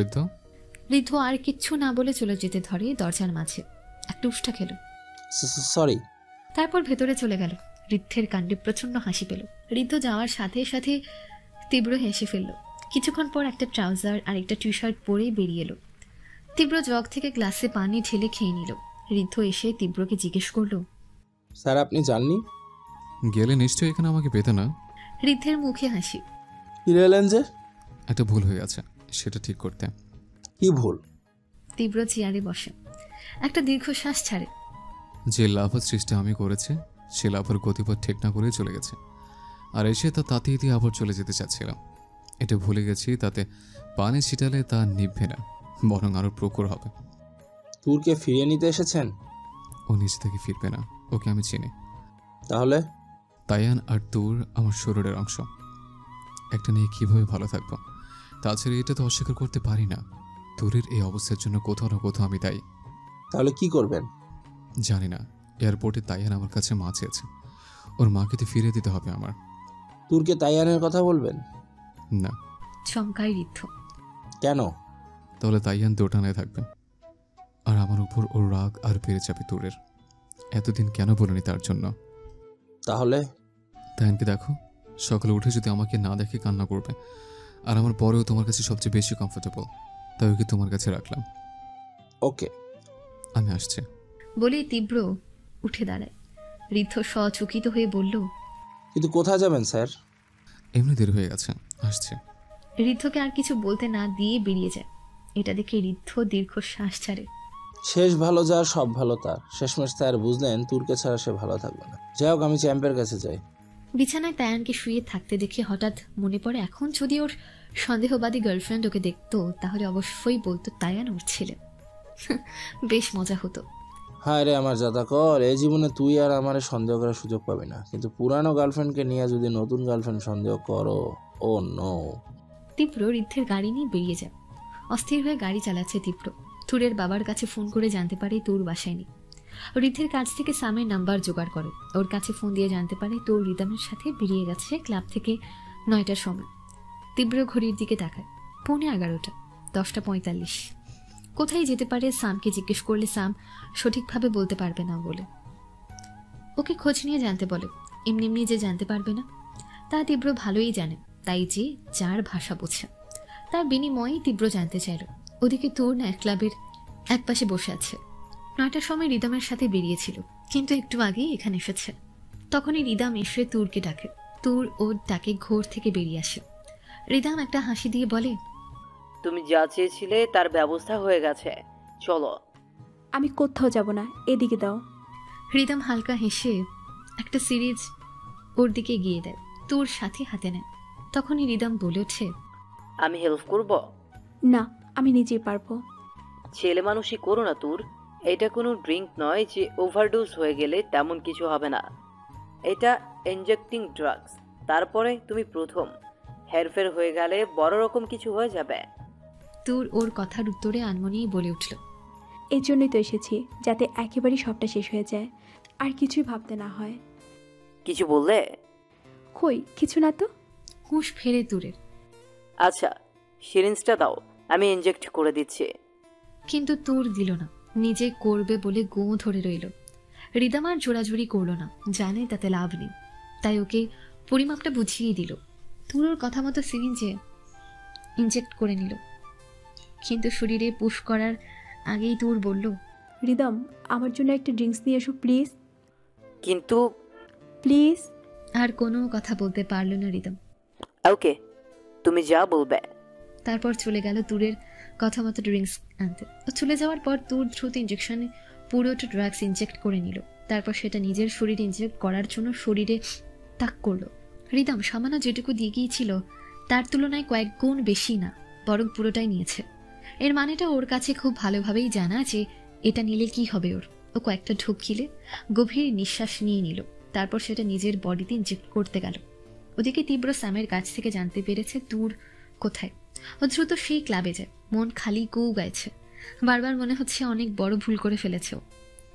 S4: ঋদ্ধ।
S2: ঋদ্ধ আর কিচ্ছু না বলে চলে যেতে ধরে দরজার মাঝে। একটা উষ্টা খেল,
S8: সরি।
S2: তারপর ভেতরে চলে গেল। ঋদ্ধের কাণ্ডে প্রচন্ড হাসি পেল। ঋদ্ধ যাওয়ার সাথে সাথে তীব্র হেসে ফেলল। কিছুক্ষণ পর একটা ট্রাউজার আর একটা টি শার্ট পরে বেরিয়ে এলো। তীব্র জগ থেকে গ্লাসে পানি ঢেলে খেয়ে নিল। ঋদ্ধ এসে তীব্রকে জিজ্ঞেস করলো,
S8: স্যার আপনি জাননি?
S4: গেলে নিশ্চয়ই এখানে আমাকে পেতে না।
S2: ঋদ্ধের মুখে হাসি।
S8: ফিরে এলেন যে?
S4: একটা ভুল হয়ে গেছে, সেটা ঠিক করতে।
S8: কি ভুল?
S2: তীব্র চেয়ারে বসে একটা দীর্ঘশ্বাস ছাড়ে।
S4: যে লাভার সৃষ্টি আমি করেছি সে লাভার গতিপথ ঠিক না করে চলে গেছে, আর এসে তা তাতিয়ে দিয়ে আবার চলে যেতে চাচ্ছিলাম। এটা ভুলে গেছি, তাতে পানি ছিটালে তা নিভবে না, বরং আরো প্রখর হবে।
S8: তুরকে ফিরিয়ে নিতে এসেছেন?
S4: ও নিজে থেকে ফিরবে না, ওকে আমি চিনি।
S8: তাহলে?
S4: তায়ান আর তুর আমার শরীরের অংশ, একটা নিয়ে কিভাবে ভালো থাকবো? তাছাড়া এটা তো অস্বীকার করতে পারি না, তুরের এই অবস্থার জন্য কোথাও না কোথাও আমি দায়ী।
S8: তাহলে কি করবেন?
S4: জানি না। এয়ারপোর্টে তাইয়ান আমার কাছে মা চেয়েছে, ওর মাকে তো ফিরিয়ে দিতে হবে আমার।
S8: তুরকে তাইয়ানের কথা বলবেন?
S4: না।
S2: চমকায় ঋদ্ধ।
S8: কেন?
S4: তাহলে তাইয়ান দোটানায় থাকবে, আর আমার উপর ওর রাগ আর বেড়ে যাবে তুরের। এতদিন কেন বলিনি তার জন্য?
S8: তাহলে?
S4: তাইয়ানকে দেখো, সকালে উঠে যদি আমাকে না দেখে কান্না করবে, আর আমার পরেও তোমার কাছে সবচেয়ে বেশি কমফোর্টেবল, তাই ওকে তোমার কাছে রাখলাম।
S8: ওকে,
S4: আমি আসছি।
S2: বলে তীব্র উঠে দাঁড়ায়। ঋদ্ধ সচকিত হয়ে বলল,
S8: কিন্তু কোথায় যাবেন স্যার?
S4: এমনি দেরি হয়ে গেছে, আসছে।
S2: ঋদ্ধকে আর কিছু বলতে না দিয়ে বেরিয়ে যায়। এটা দেখে ঋদ্ধ দীর্ঘশ্বাস ছাড়ে।
S8: শেষ ভালো যার সব ভালো তার। শেষমেশ স্যার বুঝলেন তুরকে ছাড়া সে ভালো থাকবে না। যাই হোক, আমি চ্যাম্পের কাছে যাই।
S2: বিছানায় তায়ানকে শুয়ে থাকতে দেখে হঠাৎ মনে পড়ে, এখন যদি ওর সন্দেহবাদী গার্লফ্রেন্ড ওকে দেখতো তাহলে অবশ্যই বলতো তায়ান ওর ছেলে। বেশ মজা হতো।
S8: হায় রে আমার জাতাকর, এই জীবনে তুই আর আমারে সন্দেহ করার সুযোগ পাবি না, কিন্তু পুরানো গার্লফ্রেন্ডকে নিয়ে যদি নতুন গার্লফ্রেন্ড সন্দেহ করো, ও নো।
S2: তীব্র ঋদ্ধের গাড়ি নিয়ে বেরিয়ে যায়। অস্থির হয়ে গাড়ি চালাচ্ছে তীব্র। তুরের বাবার কাছে ফোন করে জানতে পারে তুর বাসায় নেই। ঋদ্ধের কাছ থেকে সামের নাম্বার জোগাড় করে ওর কাছে ফোন দিয়ে জানতে পারে তোর রিদমের সাথে বেরিয়ে গেছে ক্লাব থেকে 9টার সময়। তীব্র ঘড়ির দিকে তাকায়, 11:15, 10:45। কোথায় যেতে পারে সামকে জিজ্ঞেস করলে সাম সঠিকভাবে বলতে পারবে না বলে ওকে খোঁজ নিয়ে জানতে বলে। এমনি এমনি যে জানতে পারবে না তা তীব্র ভালোই জানে, তাই যে যার ভাষা বোঝে তার বিনিময়ে তীব্র জানতে চাইল ওদিকে তোর নাইট ক্লাবের একপাশে বসে আছে। 9টার সময় রিদমের সাথে বেরিয়েছিল, কিন্তু একটু আগেই এখানে এসেছে। তখনই রিদম এসে তুরকে ডাকে। তুর ওর ডাকে ঘোর থেকে বেরিয়ে আসে। রিদাম একটা হাসি দিয়ে বলে,
S3: তুমি যা চেয়েছিলে তার ব্যবস্থা হয়ে গেছে, চলো।
S7: আমি কোথাও যাব না, এদিকে দাও।
S2: রিদাম হালকা হেসে একটা সিরিজ ওর দিকে এগিয়ে দেয়, তোর সাথে হাতে নেয়। তখনই রিদাম বলে ওঠে,
S3: আমি হেল্প করব?
S7: না, আমি নিজেই পারবো।
S3: ছেলে মানুষই করো না তোর। এটা কোনো ড্রিঙ্ক নয় যে ওভারডোজ হয়ে গেলে তেমন কিছু হবে না। এটা ইনজেক্টিং ড্রাগস। তারপরে তুমি প্রথম হেরফের হয়ে গেলে বড় রকম কিছু হয়ে যাবে।
S2: তোর ওর কথার উত্তরে আনমনেই বলে উঠল,
S7: এর জন্যই তো এসেছি, যাতে একেবারেই সবটা শেষ হয়ে যায়, আর কিছুই ভাবতে না হয়।
S3: কিছু বললে?
S7: কই কিছু না তো।
S2: হুঁশ ফেরে তুরের।
S3: আচ্ছা, সিরিঞ্জটা দাও, আমি ইনজেক্ট করে দিচ্ছি।
S2: কিন্তু তোর দিল না, নিজে করবে বলে গো ধরে রইল। রিদাম আর জোড়াজুড়ি করলো না, জানে তাতে লাভ নেই, তাই ওকে পরিমাপটা বুঝিয়ে দিল। তোর ওর কথা মতো সিরিঞ্জে ইনজেক্ট করে নিল, কিন্তু শরীরে পুশ করার আগেই তোর বলল,
S7: রিদম, আমার জন্য একটা ড্রিঙ্কস নিয়ে এসো প্লিজ।
S3: কিন্তু
S7: প্লিজ।
S2: আর কোনো কথা বলতে পারল না রিদম।
S3: ওকে, তুমি যা বলবে।
S2: তারপর চলে গেল তুরের কথা মতো ড্রিঙ্কস আনতে। ও চলে যাওয়ার পর তুর দ্রুত ইঞ্জেকশনে পুরোটা ড্রাগস ইনজেক্ট করে নিল। তারপর সেটা নিজের শরীরে ইনজেক্ট করার জন্য শরীরে তাক করলো। রিদম সামান্য যেটুকু দিয়ে গিয়েছিল তার তুলনায় কয়েক গুণ বেশি না, বরং পুরোটাই নিয়েছে। এর মানেটা ওর কাছে খুব ভালোভাবেই জানা যে এটা নিলে কি হবে ওর। ও কয়েকটা ঢোক গিলে গভীর নিঃশ্বাস নিয়ে নিল, তারপর সেটা নিজের বডিতে ইনজেক্ট করতে গেল। ওদিকে তীব্র স্যামের কাছ থেকে জানতে পেরেছে তুর কোথায়। ও দ্রুত সেই ক্লাবে যায়, মন খালি গু গাইছে। বারবার মনে হচ্ছে অনেক বড় ভুল করে ফেলেছে ও।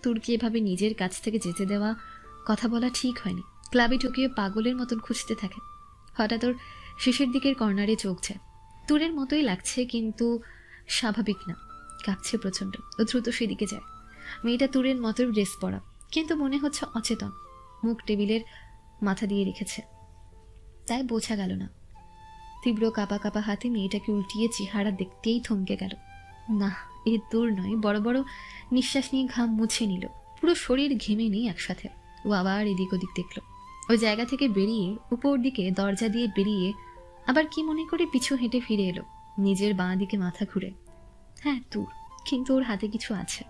S2: তুরকে এভাবে নিজের কাছ থেকে যেতে দেওয়া, কথা বলা ঠিক হয়নি। ক্লাবে ঢুকিয়ে পাগলের মতন খুঁজতে থাকে। হঠাৎ ওর শেষের দিকের কর্নারে চোখ যায়। তুরের মতোই লাগছে, কিন্তু স্বাভাবিক না, কাঁপছে প্রচন্ড। ও দ্রুত সেদিকে যায়। মেয়েটা তুরের মতোই ড্রেস পরা, কিন্তু মনে হচ্ছে অচেতন, মুখ টেবিলের মাথা দিয়ে রেখেছে, তাই বোঝা গেল না। তীব্র কাপা কাপা হাতে মেয়েটাকে উল্টিয়ে চেহারা দেখতেই থমকে গেল। না, এ দূর নয়। বড় বড় নিঃশ্বাস নিয়ে ঘাম মুছে নিল, পুরো শরীর ঘেমে নেই একসাথে। ও আবার এদিক ওদিক দেখল। ওই জায়গা থেকে বেরিয়ে উপর দিকে দরজা দিয়ে বেরিয়ে আবার কি মনে করে পিছু হেঁটে ফিরে এলো, নিজের বাঁ দিকে মাথা ঘুরে। হ্যাঁ তুর, কিন্তু ওর হাতে কিছু আছে,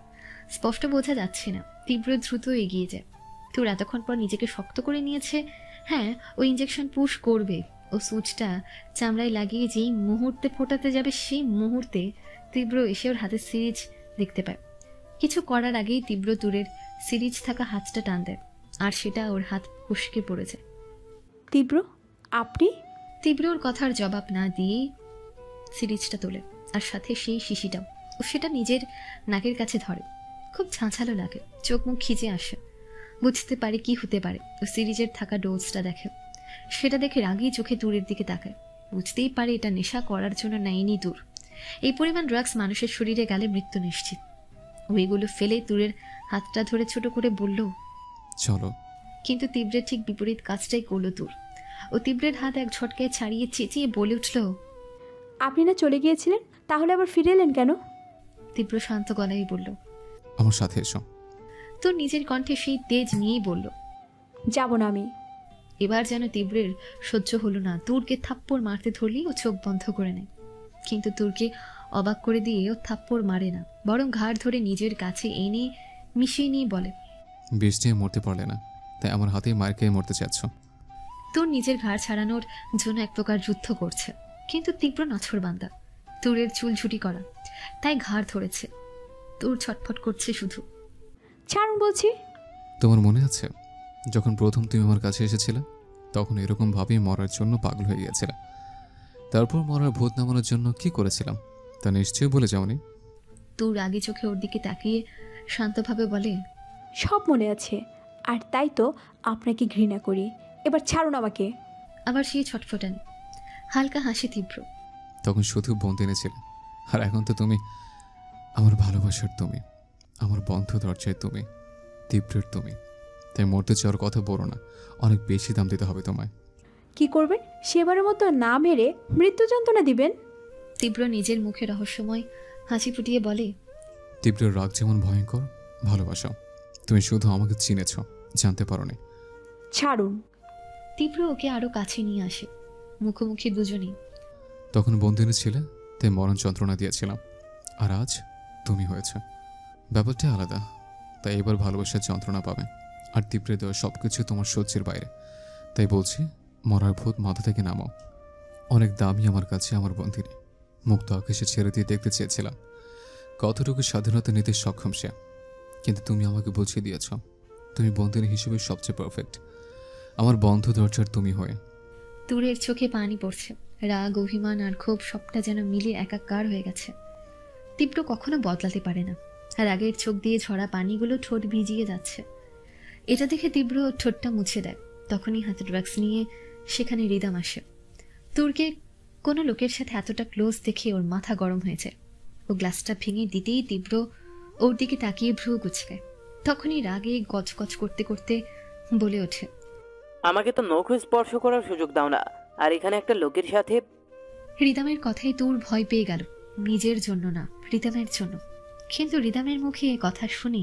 S2: স্পষ্ট বোঝা যাচ্ছে না। তীব্র দ্রুত এগিয়ে যায়। তুর এতক্ষণ পর নিজেকে শক্ত করে নিয়েছে। হ্যাঁ, ও ইঞ্জেকশন পুশ করবে। ও সুচটা চামড়ায় লাগিয়ে যেই মুহূর্তে ফোটাতে যাবে, সেই মুহূর্তে তীব্র এসে ওর হাতে সিরিজ দেখতে পায়। কিছু করার আগেই তীব্র তুরের সিরিজ থাকা হাতটা টান দেয়, আর সেটা ওর হাত ফসকে পড়ে যায়।
S7: তীব্র, আপনি?
S2: তীব্র ওর কথার জবাব না দিয়েই সিরিজটা তোলে, আর সাথে সেই শিশিটাও। ও সেটা নিজের নাকের কাছে ধরে। খুব ঝাঁঝালো লাগে, চোখ মুখ খিচে আসে। বুঝতে পারে কি হতে পারে। ও সিরিজের থাকা ডোজটা দেখে, সেটা দেখে রাগী চোখে তুরের দিকে তাকায়। বুঝতেই পারে এটা নেশা করার জন্য নেয়নি তুর। এই পরিমাণ ড্রাগস মানুষের শরীরে গেলে মৃত্যু নিশ্চিত। ওইগুলো ফেলে তুরের হাতটা ধরে ছোট করে বলল,
S4: চলো।
S2: কিন্তু তীব্রের ঠিক বিপরীত কাজটাই করলো তুর। ও তীব্রের হাত এক ঝটকায় ছাড়িয়ে চেঁচিয়ে বলে উঠল,
S7: আপনি না চলে গিয়েছিলেন, তাহলে আবার ফিরে এলেন কেন?
S2: তীব্র শান্ত গলায় বলল,
S4: আমার সাথে এসো।
S2: তোর নিজের কণ্ঠে সেই তেজ নিয়েই বলল,
S7: যাব না আমি।
S2: এবার যেন তীব্রের সহ্য হলো না। তুরকে থাপ্পড় মারতে ধরলেই ও চোখ বন্ধ করে নেয়, কিন্তু তুরকে অবাক করে দিয়ে ও থাপ্পড় মারে না, বরং ঘাড় ধরে নিজের কাছে এনে মিশিয়ে নিয়ে বলে,
S4: বিষ নিয়ে মরতে পারলে না, তাই আমার হাতেই মার খেয়ে মরতে চাচ্ছ।
S2: তোর নিজের ঘাড় ছাড়ানোর জন্য এক প্রকার যুদ্ধ করছে, কিন্তু তীব্র নাছোড়বান্দা, তুরের চুল ঝুটি করা, তাই ঘাড় ধরেছে। তোর ছটফট করছে শুধু।
S7: ছাড়ুন বলছি।
S4: তোমার মনে আছে যখন প্রথম তুমি আমার কাছে এসেছিলে, তখন এরকম ভাবেই মরার জন্য পাগল হয়ে গিয়েছিলে। তারপর মরার ভূত নামানোর জন্য কি করেছিলাম তা নিশ্চয়ই বলে যাওনি।
S2: তোর আগে চোখে ওর দিকে তাকিয়ে শান্তভাবে বলে,
S7: সব মনে আছে, আর তাই তো আপনাকে ঘৃণা করি। এবার ছাড়ুন আমাকে।
S2: আবার সেই ছটফটানি। হালকা হাসি তীব্র।
S4: তখন শুধু বন্ধু এনেছিলে, আর এখন তো তুমি আমার ভালোবাসার, তুমি আমার বন্ধ দরজায়, তুমি তীব্রের তুমি। তাই মরতে চাওয়ার কথা বলো না, অনেক বেশি দাম দিতে হবে তোমায়।
S7: কি করবেন? সেবারের মতো না মেরে মৃত্যু যন্ত্রণা দিবেন?
S2: তীব্র নিজের মুখে রহস্যময় হাসি ফুটিয়ে বলে,
S4: তীব্রের রাগ যেমন ভয়ঙ্কর, ভালোবাসা তুমি শুধু আমাকে চিনেছ, জানতে পারোনি।
S7: ছাড়ুন।
S2: তীব্র ওকে আরো কাছে নিয়ে আসে, মুখোমুখি দুজনেই।
S4: তখন বন্দিনী ছিলে, তাই মরণ যন্ত্রণা দিয়েছিলাম। আর আজ তুমি হয়েছে, ব্যাপারটা আলাদা। তাই এবার ভালোবাসার যন্ত্রণা পাবে। আর তীব্রে দেওয়া সব কিছু তোমার সহ্যের বাইরে। তাই বলছি, মরার ভূত মাথা থেকে নামাও। অনেক দামি আমার কাছে আমার বন্দিনী। মুক্ত আকাশে ছেড়ে দিয়ে দেখতে চেয়েছিলাম কতটুকু স্বাধীনতা নিতে সক্ষম সে। কিন্তু তুমি আমাকে বুঝিয়ে দিয়েছ তুমি বন্দিনী হিসেবে সবচেয়ে পারফেক্ট, আমার বন্ধ দরজার তুমি হয়ে।
S2: তুরের চোখে পানি পড়ছে, রাগ, অভিমান আর ক্ষোভ সবটা যেন মিলে একাকার হয়ে গেছে। তীব্র কখনো বদলাতে পারে না, আর আগের চোখ দিয়ে ঝরা পানিগুলো ঠোঁট ভিজিয়ে যাচ্ছে। এটা দেখে তীব্র ঠোঁটটা মুছে দেয়। তখনই হাতে ড্রাগস নিয়ে সেখানে রিদাম আসে। তুরকে কোনো লোকের সাথে এতটা ক্লোজ দেখে ওর মাথা গরম হয়ে যায়। ও গ্লাসটা ভেঙে দিতেই তীব্র ওর দিকে তাকিয়ে ভ্রু কুচকায়। তখনই রাগে গজগজ করতে করতে বলে ওঠে,
S3: আমাকে তো নখ স্পর্শ করার সুযোগ দাও না, আর এখানে একটা লোকের সাথে।
S2: রিদামের কথাই তুর ভয় পেয়ে গেল, নিজের জন্য না, রিদামের জন্য। কিন্তু রিদামের মুখে কথা শুনে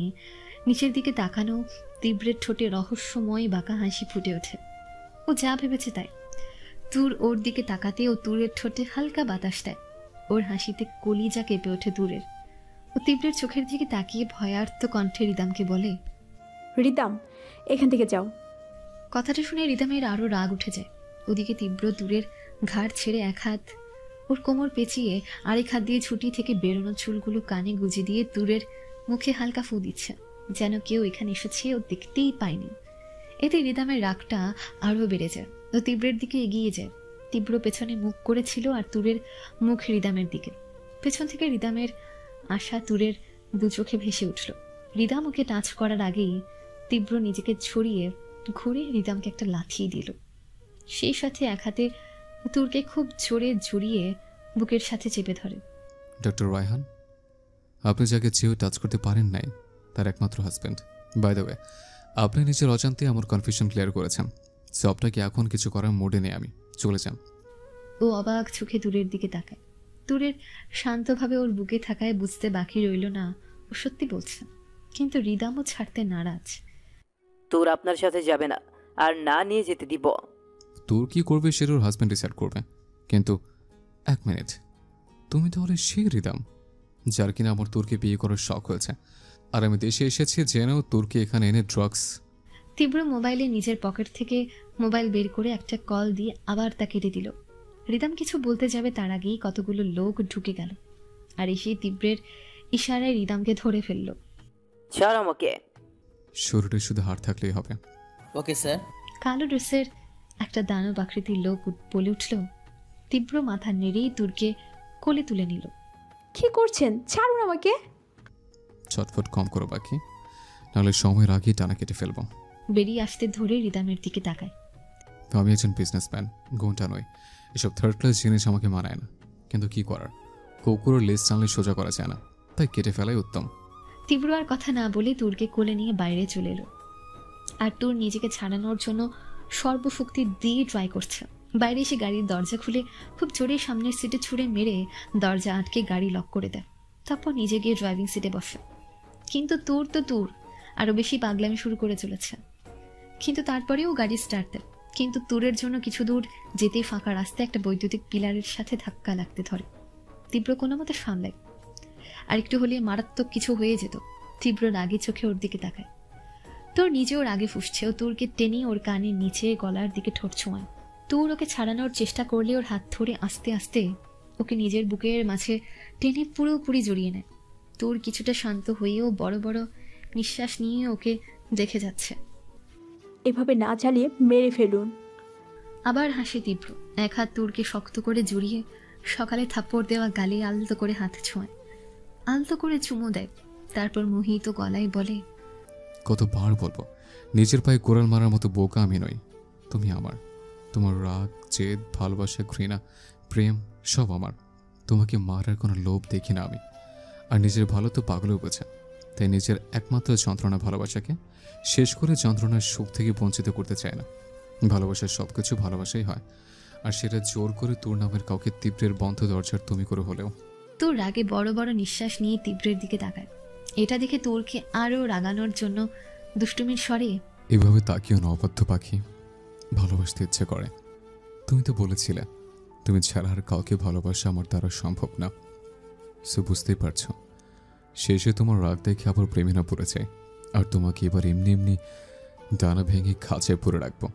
S2: নিচের দিকে তাকানো তীব্রের ঠোঁটে রহস্যময় বাঁকা হাসি ফুটে ওঠে। ও যা ভেবেছে তাই। তুর ওর দিকে তাকাতে ও তুরের ঠোঁটে হালকা বাতাস দেয়। ওর হাসিতে কলিজা কেঁপে ওঠে তুরের। ও তীব্রের চোখের দিকে তাকিয়ে ভয়ার্ত কণ্ঠে রিদামকে বলে,
S7: রিদাম, এখান থেকে যাও।
S2: কথাটা শুনে রিদামের আরো রাগ উঠে যায়। ওদিকে তীব্র তুরের ঘাড় ছেড়ে এক হাত ওর কোমর পেঁচিয়ে আরেক হাত দিয়ে ছুটি থেকে বেরোনো চুলগুলো কানে গুজে দিয়ে তুরের মুখে হালকা ফু দিচ্ছে, যেন কেউ এখানে এসেছে ও দেখতেই পায়নি। এতে রিদামের রাগটা আরো বেড়ে যায়। ও তীব্রের দিকে এগিয়ে যায়। তীব্র পেছনে মুখ করেছিল আর তুরের মুখ রিদামের দিকে। পেছন থেকে রিদামের আশা তুরের দু চোখে ভেসে উঠল। রিদাম ওকে টাচ করার আগেই তীব্র নিজেকে ছড়িয়ে ঘুরে রিদামকে একটা লাথি দিল। সেই সাথে এক হাতে তুরকে খুব জোরে জড়িয়ে বুকের সাথে চেপে ধরে।
S4: ডক্টর রায়হান, আপনি যাকে চেয়েও টাচ করতে পারেন নাই তার একমাত্র হাজব্যান্ড। বাই দ্য ওয়ে, আপনি নিজের অজান্তে আমার কনফিউশন ক্লিয়ার করেছেন। সো আপনাকে এখন কিছু করার মোডে নেই আমি, চলে যান।
S2: ও অবাক চোখে তুরের দিকে তাকায়। তুরের শান্তভাবে ওর বুকে থাকায় বুঝতে বাকি রইল না ও সত্যি বলছে। কিন্তু রিদামও ছাড়তে নারাজ।
S3: তোর আপনার সাথে যাবে না, আর না নিয়ে যেতে দিব।
S4: তোর কি করবে সেটা ওর হাজব্যান্ড ডিসাইড করবে। কিন্তু এক মিনিট, তুমি তাহলে সেই রিদাম যার কিনা আমার তোরকে বিয়ে করার শখ হয়েছে, আর আমি দেশে এসেছি জেনেও তোরকে এখানে এনে ড্রাগস।
S2: তীব্র মোবাইলে নিজের পকেট থেকে মোবাইল বের করে একটা কল দিয়ে আবার তা কেটে দিল। রিদাম কিছু বলতে যাবে তার আগেই কতগুলো লোক ঢুকে গেল, আর এসে তীব্রের ইশারায় রিদামকে ধরে ফেলল।
S3: ছাড় আমাকে।
S4: শরীরে শুধু হাড় থাকলেই হবে।
S9: Okay sir.
S2: কালো ড্রেসের একটা দানব আকৃতির লোক বলে উঠল। তীব্র মাথা নেড়েই তুরকে কোলে তুলে নিল।
S7: কি করছেন? ছাড়ুন আমাকে।
S4: চটফট কম করো বাকি, নাহলে সময়ের আগেই টানা কেটে ফেলবো।
S2: বেরিয়ে আসতে ধরে রিদামের দিকে তাকায়।
S4: আমি একজন বিজনেসম্যান, গুণটা নই। এসব থার্ড ক্লাস জিনিস আমাকে মানায় না। কিন্তু কি করার, কুকুরের লেজ টানলে সোজা করা যায় না, তাই কেটে ফেলাই উত্তম।
S2: তীব্র আর কথা না বলে তুরকে কোলে নিয়ে বাইরে চলে এলো। আর তুর নিজেকে ছাড়ানোর জন্য সর্বশক্তি দিয়ে ট্রাই করছে। বাইরে এসে গাড়ির দরজা খুলে খুব জোরে সামনের সিটে ছুঁড়ে মেরে দরজা আটকে গাড়ি লক করে দেয়। তারপর নিজে গিয়ে ড্রাইভিং সিটে বসে। কিন্তু তুর আরো বেশি পাগলামি শুরু করে চলেছে। কিন্তু তারপরেও গাড়ি স্টার্ট দেয়। কিন্তু তুরের জন্য কিছু দূর যেতেই ফাঁকা রাস্তায় একটা বৈদ্যুতিক পিলারের সাথে ধাক্কা লাগতে ধরে। তীব্র কোনো মতে সামলায়। আর একটু হলে মারাত্মক কিছু হয়ে যেত। তীব্র রাগে চোখে ওর দিকে তাকায়। তোর নিজেও রাগে ফুসছে ও তুরকে টেনে ওর কানের নিচে গলার দিকে ঠোঁট ছোঁয়ায়। তুর ওকে ছাড়ানোর চেষ্টা করলে ওর হাত ধরে আস্তে আস্তে ওকে নিজের বুকের মাঝে টেনে পুরোপুরি জড়িয়ে নেয়। তুর কিছুটা শান্ত হয়েও বড় বড় নিঃশ্বাস নিয়ে ওকে দেখে যাচ্ছে।
S7: এভাবে না চালিয়ে মেরে ফেলুন।
S2: আবার হাসি তীব্র। এক হাত তুরকে শক্ত করে জড়িয়ে সকালে থাপ্পড় দেওয়া গালে আলতো করে হাত ছোঁয়, আলতো করে চুমু দেয়। তারপর মোহিত গলায় বলে,
S4: কতবার বলবো, নিজের পায়ে কোরাল মারার মতো বোকা আমি নই। তুমি আমার। তোমার রাগ, জেদ, ভালোবাসা, ঘৃণা, প্রেম সব আমার। তোমাকে মারার কোনো লোভ দেখি না আমি। আর নিজের ভালো তো পাগলেও বোঝে, তাই নিজের একমাত্র যন্ত্রণা ভালোবাসাকে শেষ করে যন্ত্রণার সুখ থেকে বঞ্চিত করতে চায় না। ভালোবাসার সব কিছু ভালোবাসাই হয়, আর সেটা জোর করে তোর নামের কাউকে তীব্রের বন্ধ দরজার তুমি করে হলেও।
S2: তোর রাগে বড় বড় নিঃশ্বাস নিয়ে তীব্রের দিকে তাকায়। এটা দেখে তোরকে আরও রাগানোর জন্য দুষ্টুমির স্বরে,
S4: এভাবে তাকিও না অবাধ্য পাখি, ভালোবাসতে ইচ্ছে করে। তুমি তো বলেছিলে তুমি ছাড়া আর কাউকে ভালোবাসা আমার দ্বারা সম্ভব না। সো বুঝতেই পারছো, শেষে তোমার রাগ দেখে আবার প্রেমে না পড়ে যায়। আর তোমাকে এবার এমনি এমনি ডানা ভেঙে খাঁচায় পুরে রাখবো,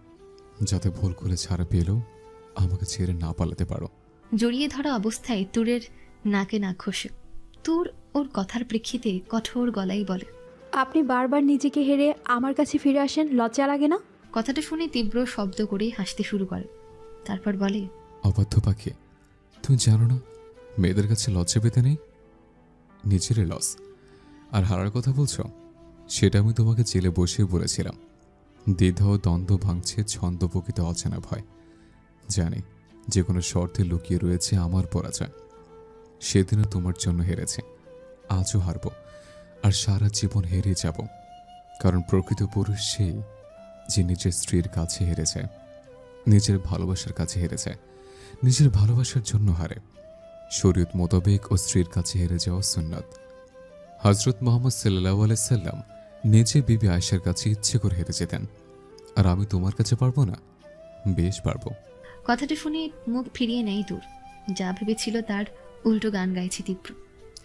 S4: যাতে ভুল করে ছাড়া পেলেও আমাকে ছেড়ে না পালাতে পারো।
S2: জড়িয়ে ধরা অবস্থায় তুরের নাকে নাক ঘষে। তুর ওর কথার প্রেক্ষিতে কঠোর গলায় বলে,
S7: আপনি বারবার নিজেকে হেরে আমার কাছে ফিরে আসেন, লজ্জা লাগে না?
S2: কথাটা শুনে তীব্র শব্দ করে হাসতে শুরু করে। তারপর বলে,
S4: অবাধ্য পাখি, তুমি জানো না মেয়েদের কাছে লজ্জা পেতে নেই, নিজেরই লস। আর হারার কথা বলছো, সেটা আমি তোমাকে জেলে বসেই বলেছিলাম। দ্বিধা ও দ্বন্দ্ব ভাঙছে ছন্দ প্রকৃত অচেনা ভয়। জানি যে কোনো শর্তে লুকিয়ে রয়েছে আমার পরাজয়। সেদিনও তোমার জন্য হেরেছে, আজও হারব, আর সারা জীবন হেরে যাব। কারণ প্রকৃত পুরুষ সেই যে নিজের স্ত্রীর কাছে হেরে যায়, নিজের ভালোবাসার কাছে হেরে যায়, নিজের ভালোবাসার জন্য হারে। শরীয়ত মোতাবেক ও স্ত্রীর কাছে হেরে যাওয়া সুন্নাত। হজরত মোহাম্মদ সাল্লাল্লাহু আলাইহি সাল্লাম নিজে বিবি আয়েশার কাছে ইচ্ছে করে হেরে যেতেন, আর আমি তোমার কাছে পারবো না? বেশ পারবো।
S2: কথাটা শুনে মুখ ফিরিয়ে নেয় দূর। যা ভেবেছিল তার উল্টো গান গাইছে তীব্র।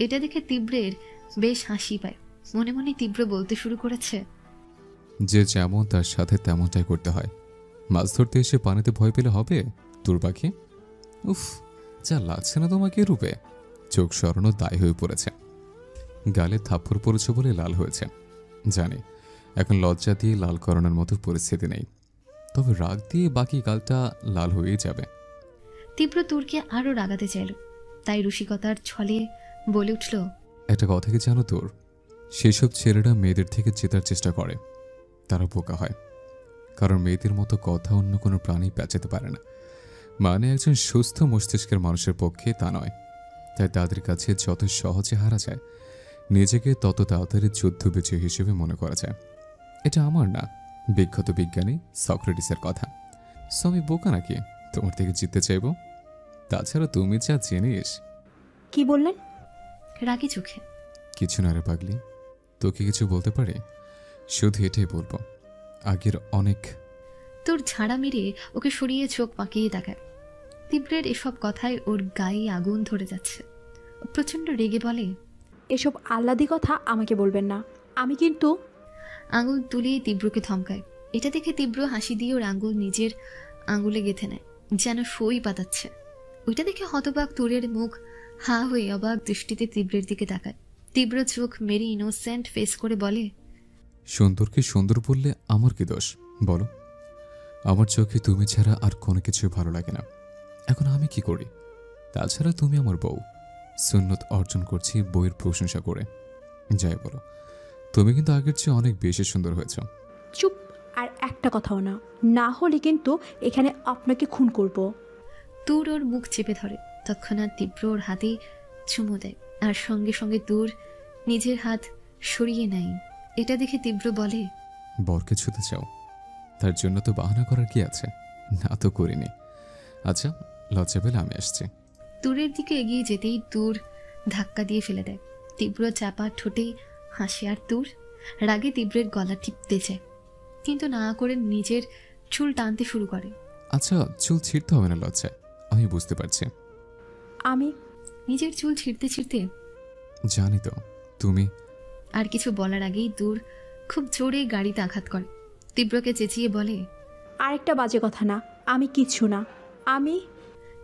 S2: এটা দেখে তীব্রের বেশ হাসি পায়। মনে মনে তীব্র বলতে শুরু করেছে,
S4: যে যেমন তার সাথে তেমনটাই করতে হয়। মাছ ধরতে এসে পানিতে ভয় পেলে হবে তোর পাখি? উফ, যা লাগছে না তোমাকে রূপে। চোখ সরানো দায় হয়ে পড়েছে, গালে থাপ্পড় পড়েছে বলে লাল হয়েছে। জানি এখন লজ্জা দিয়ে লাল করানোর মতো পরিস্থিতি নেই, তবে রাগ দিয়ে বাকি গালটা লাল হয়েই যাবে।
S2: তীব্র তুরকে আরো রাগাতে চাইল, তাই রসিকতার ছলে বলে উঠল,
S4: একটা কথা কি জানো তোর, সেসব ছেলেরা মেয়েদের থেকে জেতার চেষ্টা করে, তারা বোকা হয়। কারণ মেয়েদের মতো কথা অন্য কোনো প্রাণী পেঁচাতে পারে না। মানে একজন সুস্থ মস্তিষ্কের মানুষের পক্ষে তা নয়। তাই তাদের কাছে যত সহজে হারা যায়, নিজেকে তত তাড়াতাড়ি যুদ্ধ বিজয়ী হিসেবে মনে করা যায়। এটা আমার না, বিখ্যাত বিজ্ঞানী সক্রেটিসের কথা। সো আমি বোকা নাকি তোমার থেকে জিততে চাইব? তাছাড়া তুমি যা জিনিস।
S7: কি বললেন?
S2: রাগি চোখে।
S4: কিছু না রে পাগলি, তোকে কিছু বলতে পারে? শুধু এটাই বলবো, আগের অনেক।
S2: তোর ঝাড়া মেরে ওকে সরিয়ে চোখ পাকিয়ে তাকায়। তীব্রের এসব কথায় ওর গায়ে আগুন ধরে যাচ্ছে। প্রচন্ড রেগে বলে,
S7: এসব আহ্লাদি কথা আমাকে বলবেন না, আমি কিন্তু।
S2: আঙুল তুলিয়ে তীব্রকে থমকায়। এটা দেখে তীব্র হাসি দিয়ে ওর আঙুল নিজের আঙুলে গেঁথে নেয়, যেন সই পাতাচ্ছে। ওইটা দেখে হতবাক তুরের মুখ হা হয়ে অবাক দৃষ্টিতে তীব্রের দিকে তাকায়। তীব্র চোখ মেরে ইনোসেন্ট ফেস করে বলে,
S4: সুন্দরকে সুন্দর বললে আমার কি দোষ বলো? আমার চোখে তুমি ছাড়া আর কোনো কিছু ভালো লাগে না। এখন আমি কি করি? তাছাড়া তুমি আমার বউ, সুন্নত অর্জন করছি বইয়ের প্রশংসা করে। যাই বলো, তুমি কিন্তু আগের চেয়ে অনেক বেশি সুন্দর হয়েছ।
S7: চুপ, আর একটা কথাও না, না হলে কিন্তু এখানে আপনাকে খুন করব।
S2: তুর ওর মুখ চেপে ধরে। তৎক্ষণাৎ তীব্র ওর হাতে চুমো দেয়, আর সঙ্গে সঙ্গে তুর নিজের হাত সরিয়ে নেয়। এটা দেখে তীব্র বলে,
S4: বরকে ছুতে চাও? তার জন্য তো বাহানা করার কি আছে? না তো করিনি। আচ্ছা, লজ্জা পেলে আমি আসছি।
S2: তুরের দিকে এগিয়ে যেতেই তুর ধাক্কা দিয়ে ফেলে দেয়। তীব্র চাপা ঠোঁটে হাসে, আর তুর রাগে তীব্রের গলা টিপতে চায়, কিন্তু না করে নিজের চুল টানতে শুরু করে।
S4: আচ্ছা, চুল ছিঁড়তে হবে না লজ্জায়, আমি বুঝতে পারছি।
S7: আমি
S2: নিজের চুল ছিঁড়তে ছিঁড়তে
S4: জানি তো তুমি।
S2: আর কিছু বলার আগেই দূর খুব জোরে গাড়িতে আঘাত করে। তীব্রকে চেঁচিয়ে বলে,
S7: আরেকটা বাজে কথা না, আমি কিচ্ছু না, আমি।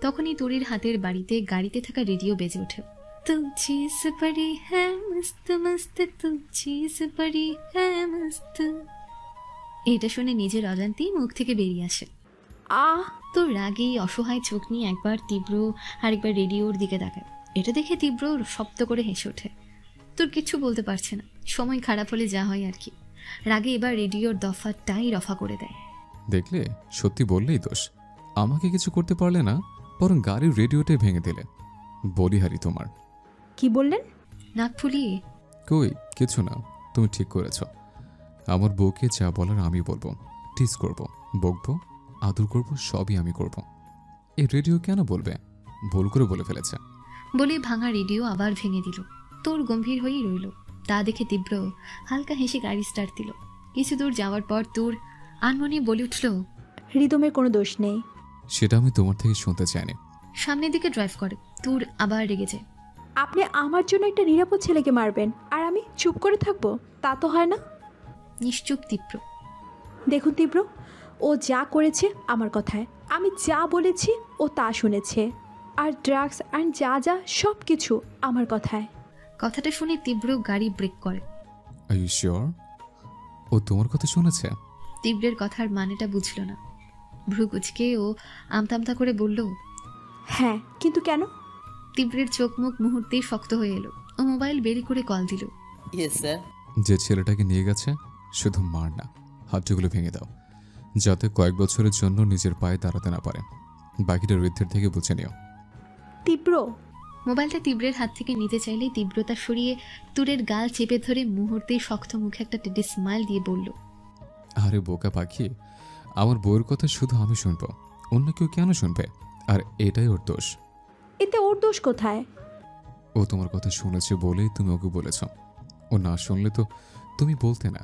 S2: তখনই তুরির হাতের বাড়িতে গাড়িতে থাকা রেডিও বেজে ওঠে। তু চীজ বড়ি হ্যায় মস্ত মস্ত, তু চীজ বড়ি হ্যায় মস্ত। এটা শুনে নিজের অজান্তেই মুখ থেকে বেরিয়ে আসে। তো রাগে অসহায় চোখ নিয়ে একবার তীব্র আরেকবার রেডিওর দিকে তাকায়। এটা দেখে তীব্র শব্দ করে হেসে ওঠে। তোর কিচ্ছু বলতে পারছে না, সময় খারাপ হলে যা হয় আর কি। রাগে এবার রেডিওর দফাটাই রফা করে দেয়।
S4: দেখলে, সত্যি বললেই দোষ। আমাকে কিছু করতে পারলে না, বরং গাড়ির রেডিওটাই ভেঙে দিলে। বলিহারি তোমার।
S7: কি বললেন?
S2: নাক ফুলিয়ে,
S4: কই কিছু না, তুমি ঠিক করেছ। আমার বউকে যা বলার আমি বলবো, টিজ করব, বকবো, আদর করব, সবই আমি করব। এই রেডিও কেন বলবে? ভুল করে বলে ফেলেছে
S2: বলে ভাঙা রেডিও আবার ভেঙে দিল। তোর গম্ভীর হয়েই রইল। তা দেখে তীব্র হালকা হেসে গাড়ি স্টার্ট দিল। কিছু দূর যাওয়ার পর তোর আনমনে বলে উঠল,
S7: রিদমের কোনো দোষ নেই।
S4: সেটা আমি তোমার থেকে শুনতে চাইনি।
S2: সামনের দিকে ড্রাইভ করে। তুর আবার রেগে যায়।
S7: আপনি আমার জন্য একটা নিরাপদ ছেলেকে মারবেন আর আমি চুপ করে থাকবো? তা তো হয় না।
S2: নিশ্চুপ তীব্র।
S7: দেখুন তীব্র, ও যা করেছে আমার কথায়, আমি যা বলেছি ও তা শুনেছে, আর ড্রাগস অ্যান্ড যা যা সব কিছু আমার কথায়।
S2: কথাটা শুনে তীব্র গাড়ি ব্রেক করে।
S4: আর ইউ শিওর ও তোমার কথা শুনেছে?
S2: তীব্রের কথার মানেটা বুঝল না। ভ্রু কুচকে ও আমতামতা করে বলল,
S7: হ্যাঁ, কিন্তু কেন?
S2: তীব্রের চোখ মুখ মুহূর্তেই শক্ত হয়ে এলো। ও মোবাইল বের করে কল দিল।
S9: Yes sir.
S4: যে ছেলেটাকে নিয়ে গেছে শুধু মার না, হাতগুলো ভেঙে দাও, যাতে কয়েক বছরের জন্য নিজের পায়ে দাঁড়াতে না পারে। বাকিটা ঋদ্ধের থেকে বুঝে নিও।
S7: তীব্র।
S2: মোবাইলটা তীব্রের হাত থেকে নিতে চাইলেই তীব্রতা সরিয়ে তুরের গাল চেপে ধরে মুহূর্তেই শক্ত মুখে একটা টেডি স্মাইল দিয়ে বলল,
S4: আরে বোকা পাখি, আমার বউয়ের কথা শুধু আমি শুনবো, অন্য কেউ কেন শুনবে? আর এটাই ওর দোষ।
S7: এতে ওর দোষ কোথায়?
S4: ও তোমার কথা শুনেছে বলেই তুমি ওকে বলেছ। ও না শুনলে তো তুমি বলতে না।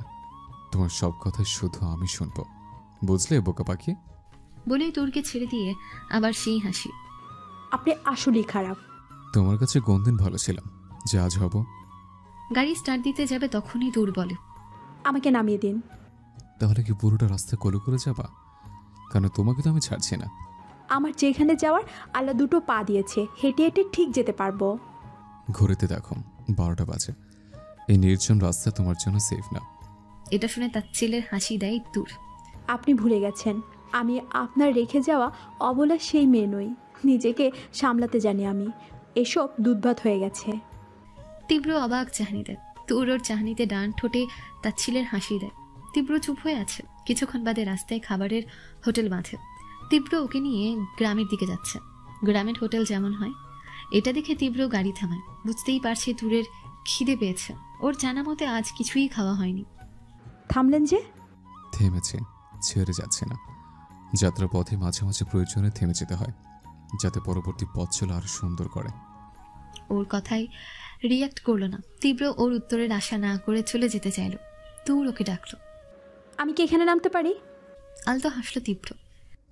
S4: তোমার সব কথা শুধু আমি শুনবো, বুঝলে বোকা পাখি?
S2: বলেই তুরকে ছেড়ে দিয়ে আবার সেই হাসি।
S7: আপনি আসলেই খারাপ।
S4: তোমার কাছে কোনদিন ভালো ছিলাম যে আজ হব?
S2: গাড়ি স্টার্ট দিতে যাবে তখনই তুর বলে,
S7: আমাকে নামিয়ে দিন।
S4: তাহলে কি পুরোটা রাস্তা কোলে করে যাবা? কারণ তোমাকে তো আমি ছাড়ছি না।
S7: আমার যেখানে যাওয়ার আল্লাহ দুটো পা দিয়েছে, হেঁটে হেঁটে ঠিক যেতে পারবো।
S4: ঘুরেতে দেখো 12টা বাজে, এই নির্জন রাস্তা তোমার জন্য সেফ না।
S2: এটা শুনে তার ছেলের হাসি দেয় তুর।
S7: আপনি ভুলে গেছেন, আমি আপনার রেখে যাওয়া অবলা সেই মেয়ে নই। নিজেকে সামলাতে জানি আমি। এসব দুধভাত হয়ে গেছে।
S2: তীব্র অবাক চাহনি দেয়। তুর ওর চাহনিতে ডান ঠোঁটে তার ছেলের হাসি দেয়। তীব্র চুপ হয়ে আছে। কিছুক্ষণ বাদে রাস্তায় খাবারের হোটেল বাঁধে। তীব্র ওকে নিয়ে গ্রামের দিকে যাচ্ছে। গ্রামের হোটেল যেমন হয় এটা দেখে তীব্র গাড়ি থামায়। বুঝতেই পারছে তুরের খিদে পেয়েছে। ওর জানা মতে আজ কিছুই খাওয়া হয়নি।
S7: থামলেন যে?
S4: থেমেছে, ছেড়ে যাচ্ছে না। যাত্রার পথে মাঝে মাঝে প্রয়োজনে থেমে যেতে হয়, যাতে পরবর্তী পথ চলা আরো সুন্দর করে।
S2: ওর কথায় রিয়াক্ট করলো না। তীব্র ওর উত্তরের আশা না করে চলে যেতে চাইল। তুর ওকে ডাকলো,
S7: আমি কি এখানে নামতে পারি?
S2: আলতো হাসলো তীব্র।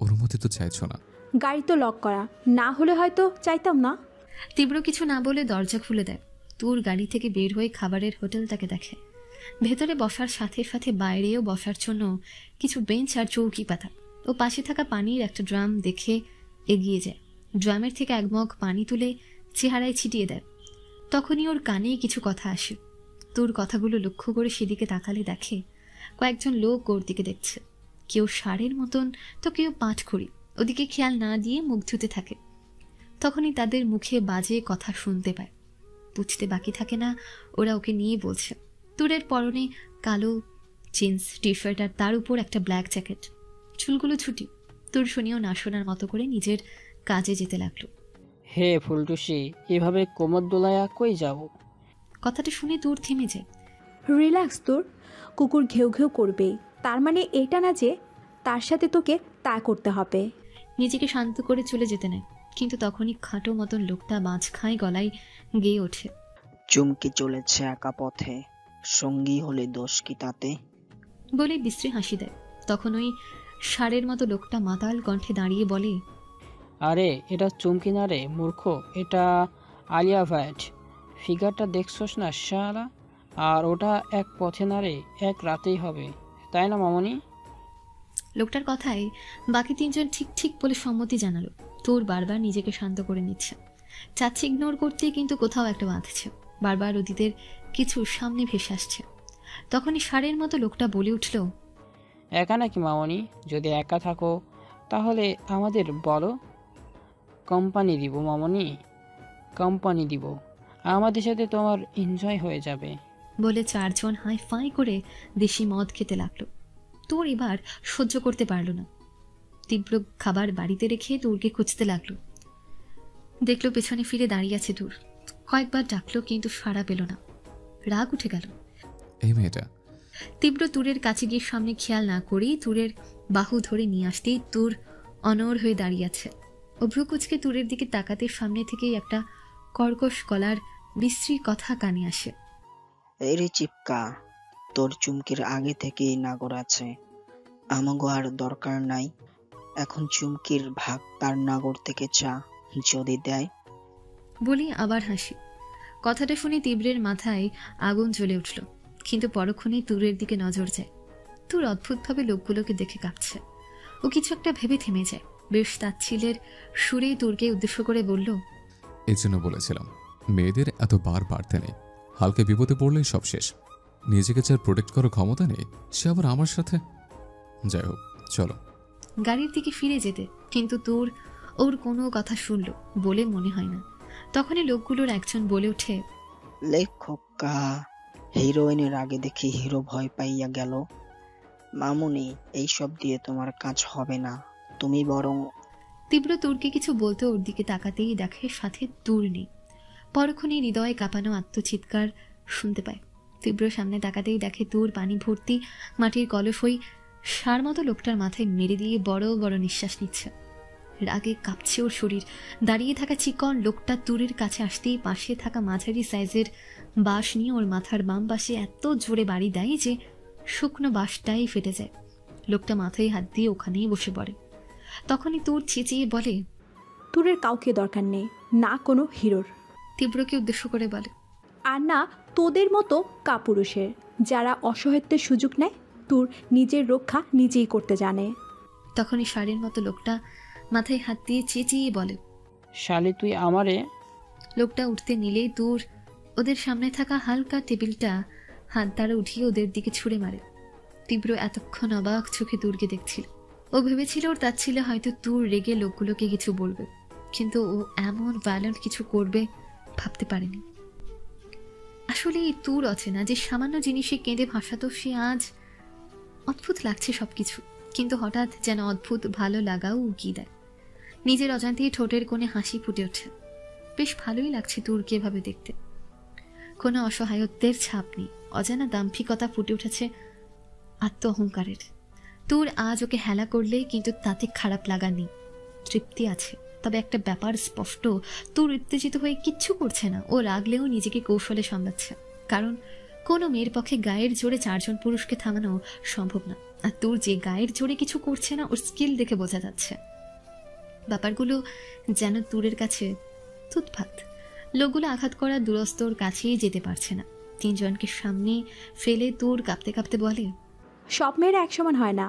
S4: ওর মধ্যে তো চাইছো না?
S7: গাড়ি তো লক করা, না হলে হয়তো চাইতাম না।
S2: তীব্র কিছু না বলে দরজা খুলে দেয়। তুর গাড়ি থেকে বের হয়ে খাবারের হোটেলটাকে দেখে। ভেতরে বসার সাথে সাথে বাইরেও বসার জন্য কিছু বেঞ্চ আর চৌকি পাতা। ও পাশে থাকা পানির একটা ড্রাম দেখে এগিয়ে যায়। ড্রামের থেকে এক মগ পানি তুলে চেহারায় ছিটিয়ে দেয়। তখনই ওর কানে কিছু কথা আসে। তোর কথাগুলো লক্ষ্য করে সেদিকে তাকালে দেখে কয়েকজন লোক ওর দিকে দেখছে। কেউ ষাঁড়ের মতন তো কেউ পাটখড়ি। ওদিকে খেয়াল না দিয়ে মুখ ধুতে থাকে। তখনই তাদের মুখে বাজে কথা শুনতে পায়। বুঝতে বাকি থাকে না ওরা ওকে নিয়ে বলছে। তুরের পরনে কালো জিন্স টি শার্ট আর তার উপর একটা ব্ল্যাক জ্যাকেট। চুলগুলো ছুটি। তুর শুনিও না শোনার মতো করে নিজের কাজে যেতে লাগলো।
S9: হে ফুলটুসি, এভাবে কোমর দোলায়া কই যাও?
S2: কথাটা শুনে তুর থেমে যায়।
S7: রিল্যাক্স তোর, কুকুর ঘেউ ঘেউ করবেই, তার মানে এটা না যে তার সাথে তোকে তা করতে হবে।
S2: নিজেকে শান্ত করে চলে যেতে নেয়, কিন্তু তখনই খাটো মতন লোকটা মাঝখায় গলায় গেয়ে ওঠে।
S10: চুমকি চলেছে একা পথে, সঙ্গী হলে দোষ কি তাতে?
S2: বলে বিশ্রী হাসি দেয়। তখন ওই ষাঁড়ের মতো লোকটা মাতাল কণ্ঠে দাঁড়িয়ে বলে,
S9: আরে এটা চুমকি না রে মূর্খ, এটা আলিয়া ভাট। ফিগারটা দেখছোস না শালা? আর ওটা এক পথে না রে, এক রাতেই হবে, তাই না মামনি?
S2: লোকটার কথায় বাকি তিনজন ঠিক ঠিক বলে সম্মতি জানালো। তোর বারবার নিজেকে শান্ত করে নিচ্ছে, চাচ্ছে ইগনোর করতে, কিন্তু কোথাও একটা বাঁধছে। বারবার অতীতের কিছু সামনে ভেসে আসছে। তখনই ষাঁড়ের মতো লোকটা বলে উঠল,
S9: একা নাকি মামনি? যদি একা থাকো তাহলে আমাদের বলো, কোম্পানি দিব মামনি, কোম্পানি দিব। আমাদের সাথে তোমার এনজয় হয়ে যাবে।
S2: বলে চারজন হাই ফাই করে দেশি মদ খেতে লাগলো। তোর এবার সহ্য করতে পারল না। তীব্র খাবার বাড়িতে রেখে তোরকে খুঁজতে লাগলো। দেখলো পেছনে ফিরে দাঁড়িয়ে আছে তোর। কয়েকবার ডাকলো কিন্তু সাড়া পেল না। রাগ উঠে গেল।
S4: এই মেয়েটা।
S2: তীব্র তুরের কাছে গিয়ে সামনে খেয়াল না করেই তুরের বাহু ধরে নিয়ে আসতেই তুর অনড় হয়ে দাঁড়িয়ে আছে। অভ্রু কুচকে তুরের দিকে তাকাতে সামনে থেকেই একটা কর্কশ গলার বিশ্রী কথা কানে আসে।
S10: এই রে চিপকা, তোর চুমকির আগে থেকেই নাগর আছে, আমাগো আর দরকার নাই। এখন চুমকির ভাগ তার নাগর থেকে চা। যদি দেয়?
S2: বলি আবার হাসি। কথাটা শুনে তীব্রের মাথায় আগুন জ্বলে উঠল, কিন্তু পরক্ষণেই তুরের দিকে নজর যায়। তুর অদ্ভুতভাবে লোকগুলোকে দেখে কাঁপছে। ও কিছু একটা ভেবে থেমে যায়। বেশ তাচ্ছিলের সুরেই তুরকে উদ্দেশ্য করে বলল,
S4: এই জন্য বলেছিলাম মেয়েদের এত বার বাড়তে নেই, হালকা বিপদে পড়লেই সব শেষ। নিজেকে যার প্রোটেক্ট করার ক্ষমতা নেই সে আবার আমার সাথে। যাই হোক চলো।
S2: গাড়ির দিকে ফিরে যেতে, কিন্তু তুর ওর কোনো কথা শুনল বলে মনে হয় না। তখনই লোকগুলোর একজন বলে ওঠে,
S10: লেখকা, হিরোইনের আগে দেখি হিরো ভয় পাইয়া গেল। মামুনি, এইসব দিয়ে তোমার কাজ হবে না, তুমি বরং।
S2: তীব্র তুরকে কিছু বলতে ওর দিকে তাকাতেই দেখে সাথে তুর নেই। পরক্ষণে হৃদয়ে কাঁপানো আত্মচিৎকার শুনতে পায়। তীব্র সামনে তাকাতেই দেখে তুর পানি ভর্তি মাটির কলস হই সার মতো লোকটার মাথায় মেরে দিয়ে বড় বড় নিঃশ্বাস নিচ্ছে। রাগে কাঁপছে ওর শরীর। দাঁড়িয়ে থাকা চিকন লোকটা তুরের কাছে আসতেই পাশে থাকা মাঝারি সাইজের বাঁশ নিয়ে ওর মাথার বাম পাশে এত জোরে বাড়ি দেয় যে শুকনো বাঁশটাই ফেটে যায়। লোকটা মাথায় হাত দিয়ে ওখানেই বসে পড়ে। তখনই তুর চেঁচিয়ে বলে,
S7: তুরের কাউকে দরকার নেই, না কোনো হিরোর,
S2: তীব্রকে উদ্দেশ্য করে বলে,
S7: আর না তোদের মতো কাপুরুষের, যারা অসহায়ত্বের সুযোগ নেয়। তোর নিজের রক্ষা নিজেই করতে জানে।
S2: তখনই শাড়ির মতো লোকটা মাথায় হাত দিয়ে চেঁচিয়ে বলে,
S9: শালি তুই আমারে।
S2: লোকটা উঠতে নিলেই দূর ওদের সামনে থাকা হালকা টেবিলটা হাত দ্বারা উঠিয়ে ওদের দিকে ছুঁড়ে মারে। তীব্র এতক্ষণ অবাক চোখে তুরকে দেখছিল। ও ভেবেছিল ওর তাচ্ছিলে হয়তো তুর রেগে লোকগুলোকে কিছু বলবে, কিন্তু ও এমন ভায়োলেন্ট কিছু করবে ভাবতে পারেনি। আসলে এই তুর অচেনা যে সামান্য জিনিসে কেঁদে ভাসাতো, সে আজ অদ্ভুত লাগছে সবকিছু, কিন্তু হঠাৎ যেন অদ্ভুত ভালো লাগাও উকিয়ে দেয়। নিজের অজান্তেই ঠোঁটের কোণে হাসি ফুটে ওঠে। বেশ ভালোই লাগছে তুরকে এভাবে দেখতে। কোনো অসহায়ত্বের ছাপ নেই, অজানা দাম্ভিকতা ফুটে উঠেছে আত্ম অহংকারের। তুর আজ ওকে হেলা করলেই কিন্তু তাতে খারাপ লাগা নেই, তৃপ্তি আছে। তবে একটা ব্যাপার স্পষ্ট, তুর উত্তেজিত হয়ে কিচ্ছু করছে না। ও রাগলেও নিজেকে কৌশলে সামলাচ্ছে, কারণ কোনো মেয়ের পক্ষে গায়ের জোরে 4 জন পুরুষকে থামানো সম্ভব না। আর তুর যে গায়ের জোরে কিছু করছে না, ওর স্কিল দেখে বোঝা যাচ্ছে। ব্যাপারগুলো যেন তুরের কাছে তুৎপাত। লোকগুলো আঘাত করা দুরস্তর কাছেই যেতে পারছে না। 3 জনকে সামনে ফেলে তুর কাঁপতে কাঁপতে বলে,
S7: সব মেয়েরা এক সমান হয় না,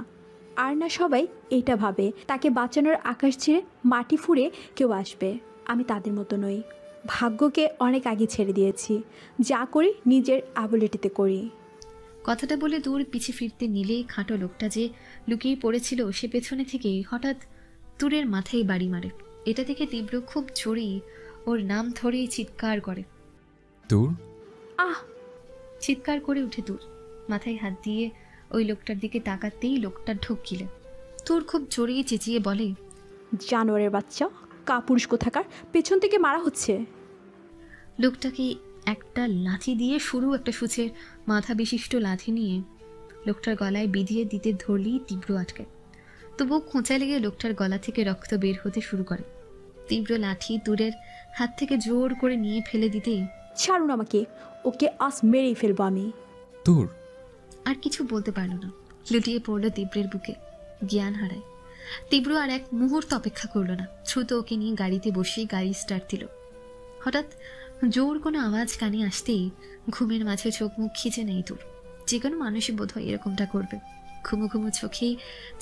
S7: আর না সবাই এইটা ভাবে তাকে বাঁচানোর আকাশ ছিঁড়ে মাটি ফুঁড়ে কেউ আসবে। আমি তাদের মতো নই, ভাগ্যকে অনেক আগে ছেড়ে দিয়েছি। যা করি নিজের অ্যাবিলিটিতে করি।
S2: কথাটা বলে দূর পিছে ফিরতে নিলেই খাটো লোকটা যে লুকিয়ে পড়েছিল সে পেছনে থেকে হঠাৎ তুরের মাথায় বাড়ি মারে। এটা দেখে তীব্র খুব জোরেই ওর নাম ধরেই চিৎকার করে,
S4: তুর।
S7: আহ!
S2: চিৎকার করে উঠে তুর। মাথায় হাত দিয়ে ওই লোকটার দিকে তাকাতেই লোকটা ঢোকিলে তুর খুব জোরেই চেঁচিয়ে বলে,
S7: জানোয়ারের বাচ্চা, কাপুরুষ কোথাকার, পেছন থেকে মারা হচ্ছে।
S2: লোকটাকে একটা লাঠি দিয়ে সরু একটা সূচের মাথা বিশিষ্ট লাঠি নিয়ে লোকটার গলায় বিধিয়ে দিতে ধরলেই তীব্র আটকায়। তবুও খোঁচায় লেগে লোকটার গলা থেকে রক্ত বের হতে শুরু করে। তীব্র লাঠি তুরের হাত থেকে জোর করে নিয়ে ফেলে দিতেই,
S7: ছাড়ুন আমাকে, ওকে আজ মেরেই ফেলবো আমি।
S4: তুর।
S2: আর কিছু বলতে পারল না, লুটিয়ে পড়ল তীব্রের বুকে, জ্ঞান হারায়। তীব্র আর এক মুহূর্ত অপেক্ষা করল না, দ্রুত ওকে নিয়ে গাড়িতে বসিয়ে গাড়ি স্টার্ট দিল। হঠাৎ জোর কোনো আওয়াজ কানে আসতেই ঘুমের মাঝে চোখ মুখ খিচে নেই তুর। যে কোনো মানুষই বোধ হয় এরকমটা করবে। ঘুমো ঘুমো চোখেই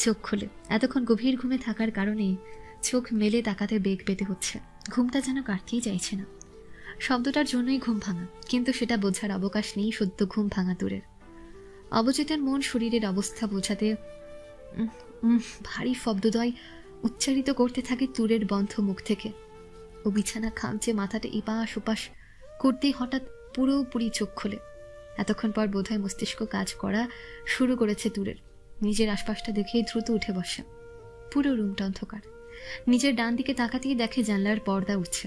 S2: চোখ খোলে। এতক্ষণ গভীর ঘুমে থাকার কারণে চোখ মেলে তাকাতে বেগ পেতে হচ্ছে। ঘুমটা যেন কাটতেই চাইছে না। শব্দটার জন্যই ঘুম ভাঙা, কিন্তু সেটা বোঝার অবকাশ নেই সদ্য ঘুম ভাঙা তুরের। অবচেতন মন শরীরের অবস্থা বোঝাতে ভারী শব্দদ্বয় উচ্চারিত করতে থাকে তুরের বন্ধ মুখ থেকে। ও বিছানা খামচে মাথাটা এপাশ ওপাশ করতেই হঠাৎ পুরোপুরি চোখ খোলে। এতক্ষণ পর বোধহয় মস্তিষ্ক কাজ করা শুরু করেছে তুরের। নিজের আশপাশটা দেখেই দ্রুত উঠে বসে। পুরো রুমটা অন্ধকার। নিজের ডান দিকে তাকাতেই দেখে জানলার পর্দা উঠছে।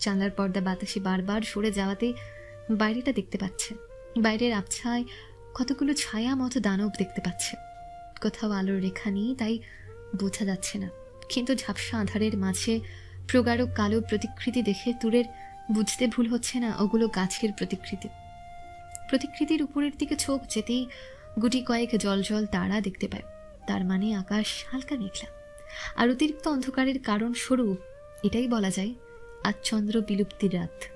S2: জানলার পর্দা বাতাসে বারবার সরে যাওয়াতে বাইরেটা দেখতে পাচ্ছে। বাইরের আবছায় কতগুলো ছায়া মতো দানব দেখতে পাচ্ছে। কোথাও আলোর রেখা নেই, তাই বোঝা যাচ্ছে না, কিন্তু ঝাপসা আধারের মাঝে প্রগাঢ় কালো প্রতিকৃতি দেখে তুরের বুঝতে ভুল হচ্ছে না ওগুলো গাছের প্রতিকৃতি। প্রতিকৃতির উপরের দিকে চোখ যেতেই গুটি কয়েক জল জল তারা দেখতে পায়। তার মানে আকাশ হালকা মেঘলা। আর অতিরিক্ত অন্ধকারের কারণ স্বরূপ এটাই বলা যায় আজ চন্দ্র বিলুপ্তির রাত।